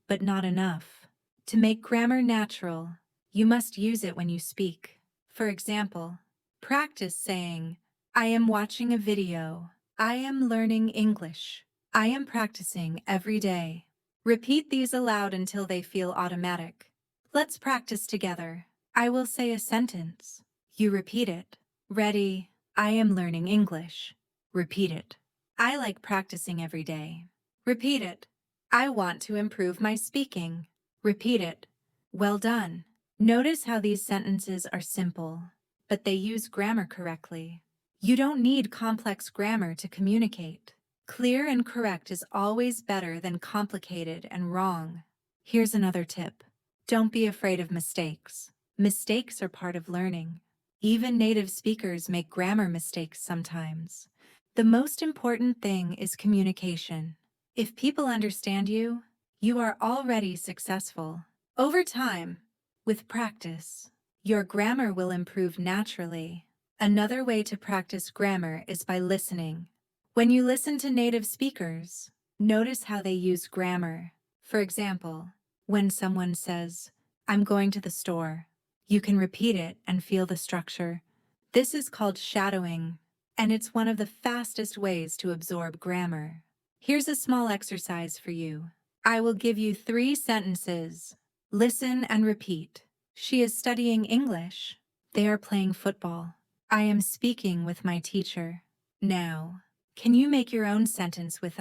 but not enough. To make grammar natural, you must use it when you speak. For example, practice saying, I am watching a video. I am learning English. I am practicing every day. Repeat these aloud until they feel automatic. Let's practice together. I will say a sentence. You repeat it. Ready? I am learning English. Repeat it. I like practicing every day. Repeat it. I want to improve my speaking. Repeat it. Well done. Notice how these sentences are simple, but they use grammar correctly. You don't need complex grammar to communicate. Clear and correct is always better than complicated and wrong. Here's another tip. Don't be afraid of mistakes. Mistakes are part of learning. Even native speakers make grammar mistakes sometimes. The most important thing is communication. If people understand you, you are already successful. Over time, with practice, your grammar will improve naturally. Another way to practice grammar is by listening. When you listen to native speakers, notice how they use grammar. For example, when someone says, I'm going to the store, you can repeat it and feel the structure. This is called shadowing, and it's one of the fastest ways to absorb grammar. Here's a small exercise for you. I will give you 3 sentences. Listen and repeat. She is studying English. They are playing football. I am speaking with my teacher. Now, can you make your own sentence with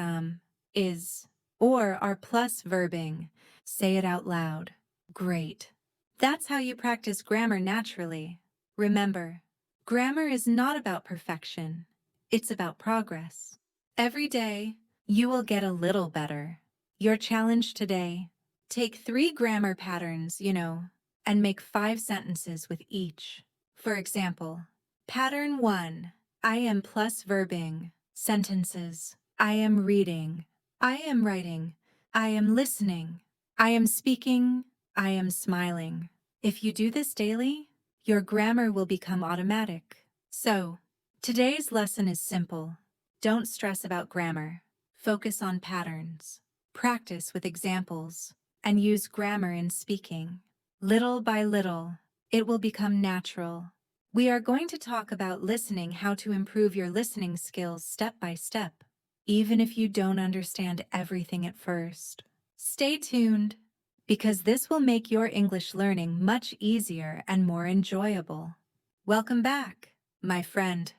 is, or are plus verbing? Say it out loud. Great. That's how you practice grammar naturally. Remember, grammar is not about perfection. It's about progress. Every day, you will get a little better. Your challenge today, take 3 grammar patterns, and make 5 sentences with each. For example, pattern 1, I am plus verbing. Sentences, I am reading. I am writing. I am listening. I am speaking. I am smiling. If you do this daily, your grammar will become automatic. So, today's lesson is simple. Don't stress about grammar. Focus on patterns. Practice with examples, and use grammar in speaking. Little by little, it will become natural. We are going to talk about listening, how to improve your listening skills step by step, even if you don't understand everything at first. Stay tuned, because this will make your English learning much easier and more enjoyable. Welcome back, my friend.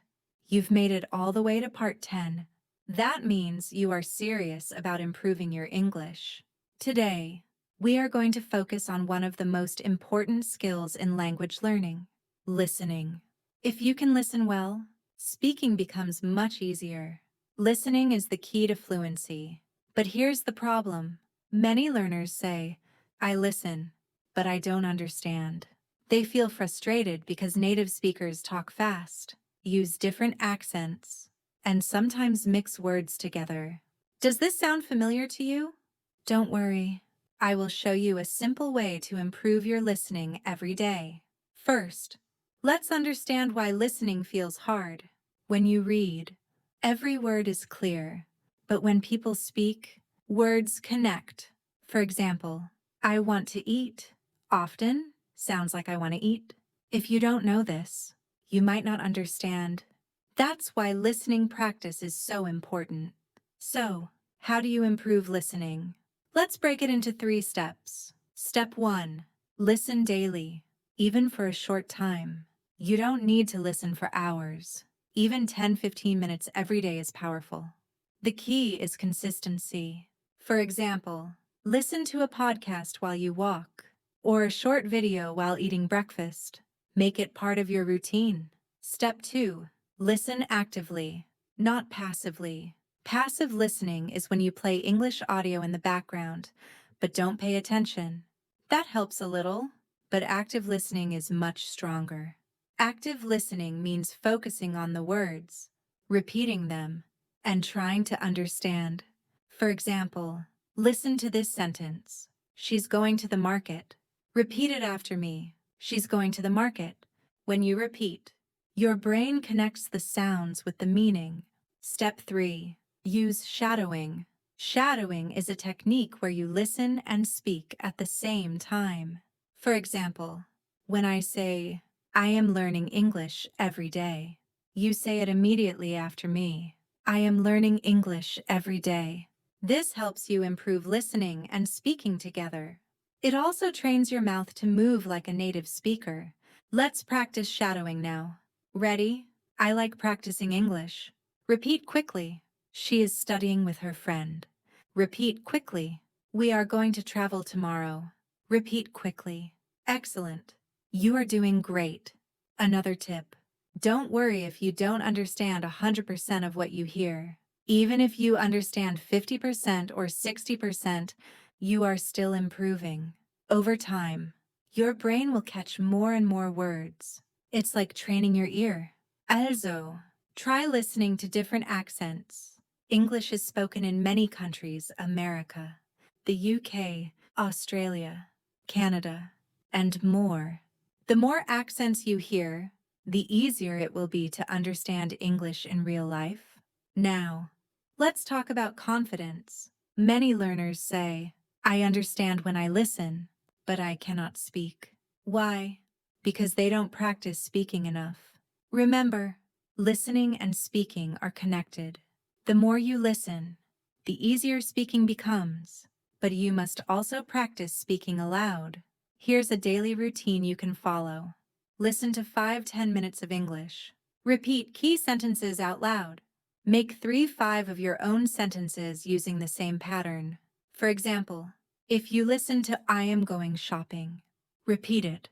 You've made it all the way to part 10. That means you are serious about improving your English. Today, we are going to focus on one of the most important skills in language learning, listening. If you can listen well, speaking becomes much easier. Listening is the key to fluency. But here's the problem. Many learners say, I listen, but I don't understand. They feel frustrated because native speakers talk fast, use different accents, and sometimes mix words together. Does this sound familiar to you? Don't worry. I will show you a simple way to improve your listening every day. First, let's understand why listening feels hard. When you read, every word is clear, but when people speak, words connect. For example, I want to eat often sounds like I want to eat. If you don't know this, you might not understand. That's why listening practice is so important. So, how do you improve listening? Let's break it into 3 steps. Step 1. Listen daily, even for a short time. You don't need to listen for hours. Even 10-15 minutes every day is powerful. The key is consistency. For example, listen to a podcast while you walk, or a short video while eating breakfast. Make it part of your routine. Step 2. Listen actively, not passively. Passive listening is when you play English audio in the background, but don't pay attention. That helps a little, but active listening is much stronger. Active listening means focusing on the words, repeating them, and trying to understand. For example, listen to this sentence. She's going to the market. Repeat it after me. She's going to the market. When you repeat, Your brain connects the sounds with the meaning. Step 3. Use shadowing. Shadowing is a technique where you listen and speak at the same time. For example, when I say, I am learning English every day, you say it immediately after me. I am learning English every day. This helps you improve listening and speaking together. It also trains your mouth to move like a native speaker. Let's practice shadowing now. Ready? I like practicing English. Repeat quickly. She is studying with her friend. Repeat quickly. We are going to travel tomorrow. Repeat quickly. Excellent. You are doing great. Another tip. Don't worry if you don't understand 100% of what you hear. Even if you understand 50% or 60%, you are still improving. Over time, your brain will catch more and more words. It's like training your ear. Also, try listening to different accents. English is spoken in many countries: America, the UK, Australia, Canada, and more. The more accents you hear, the easier it will be to understand English in real life. Now, let's talk about confidence. Many learners say, I understand when I listen, but I cannot speak. Why? Because they don't practice speaking enough. Remember, listening and speaking are connected. The more you listen, the easier speaking becomes, but you must also practice speaking aloud. Here's a daily routine you can follow. Listen to 5-10 minutes of English. Repeat key sentences out loud. Make 3-5 of your own sentences using the same pattern. For example, if you listen to I am going shopping, repeat it.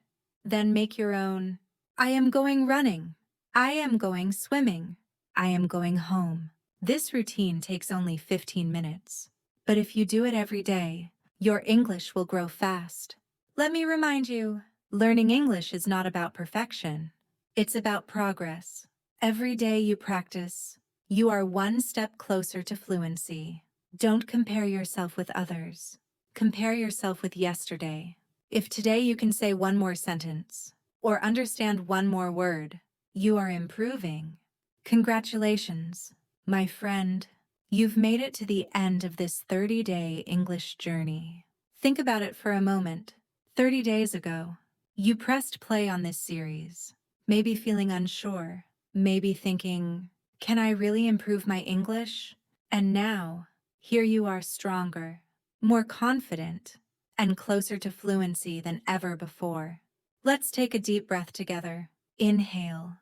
Then make your own. I am going running. I am going swimming. I am going home. This routine takes only 15 minutes. But if you do it every day, your English will grow fast. Let me remind you, learning English is not about perfection. It's about progress. Every day you practice, you are one step closer to fluency. Don't compare yourself with others. Compare yourself with yesterday. If today you can say one more sentence or understand one more word, you are improving. Congratulations, my friend. You've made it to the end of this 30-day English journey. Think about it for a moment. 30 days ago, you pressed play on this series, maybe feeling unsure, maybe thinking, can I really improve my English? And now, here you are, stronger, more confident, and closer to fluency than ever before. Let's take a deep breath together. Inhale,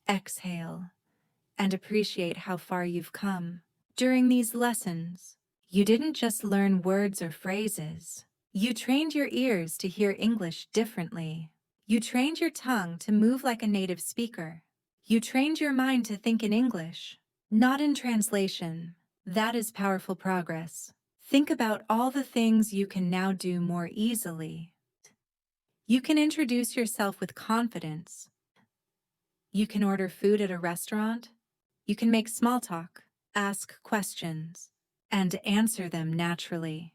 exhale, and appreciate how far you've come. During these lessons, you didn't just learn words or phrases. You trained your ears to hear English differently. You trained your tongue to move like a native speaker. You trained your mind to think in English, not in translation. That is powerful progress. Think about all the things you can now do more easily. You can introduce yourself with confidence. You can order food at a restaurant. You can make small talk, ask questions, and answer them naturally.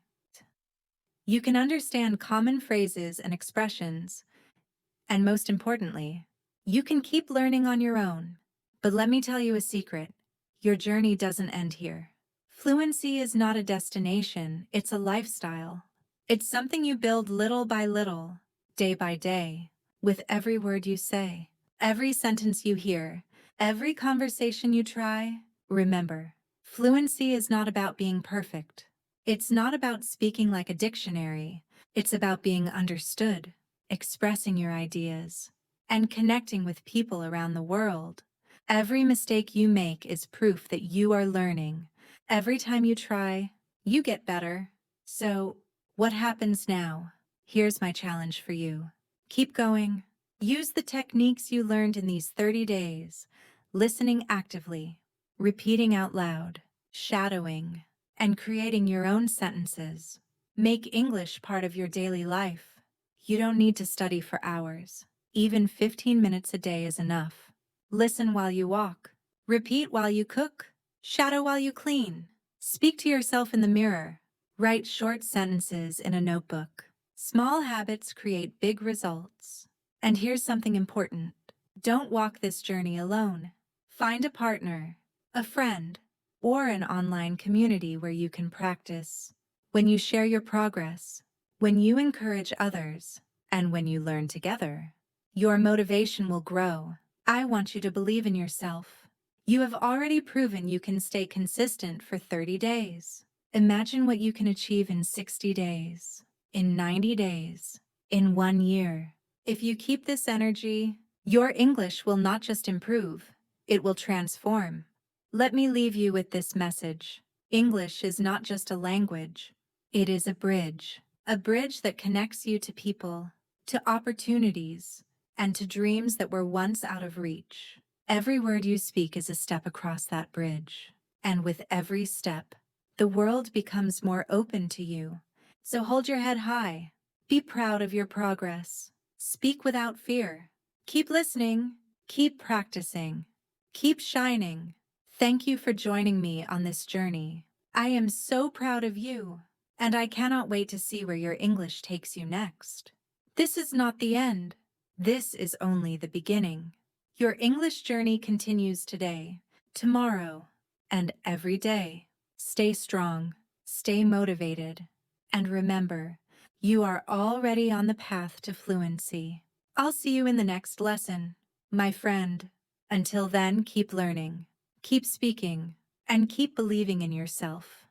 You can understand common phrases and expressions, and most importantly, you can keep learning on your own. But let me tell you a secret. Your journey doesn't end here. Fluency is not a destination, it's a lifestyle. It's something you build little by little, day by day, with every word you say, every sentence you hear, every conversation you try. Remember, fluency is not about being perfect. It's not about speaking like a dictionary. It's about being understood, expressing your ideas, and connecting with people around the world. Every mistake you make is proof that you are learning. Every time you try, you get better. So, what happens now? Here's my challenge for you. Keep going. Use the techniques you learned in these 30 days, listening actively, repeating out loud, shadowing, and creating your own sentences. Make English part of your daily life. You don't need to study for hours. Even 15 minutes a day is enough. Listen while you walk. Repeat while you cook. Shadow while you clean. Speak to yourself in the mirror. Write short sentences in a notebook. Small habits create big results. And here's something important. Don't walk this journey alone. Find a partner, a friend, or an online community where you can practice. When you share your progress, when you encourage others, and when you learn together, your motivation will grow. I want you to believe in yourself. You have already proven you can stay consistent for 30 days. Imagine what you can achieve in 60 days, in 90 days, in 1 year. If you keep this energy, your English will not just improve, it will transform. Let me leave you with this message. English is not just a language, it is a bridge that connects you to people, to opportunities, and to dreams that were once out of reach. Every word you speak is a step across that bridge, and with every step, the world becomes more open to you. So hold your head high. Be proud of your progress. Speak without fear. Keep listening. Keep practicing. Keep shining. Thank you for joining me on this journey. I am so proud of you, and I cannot wait to see where your English takes you next. This is not the end. This is only the beginning. Your English journey continues today, tomorrow, and every day. Stay strong, stay motivated, and remember, you are already on the path to fluency. I'll see you in the next lesson, my friend. Until then, keep learning, keep speaking, and keep believing in yourself.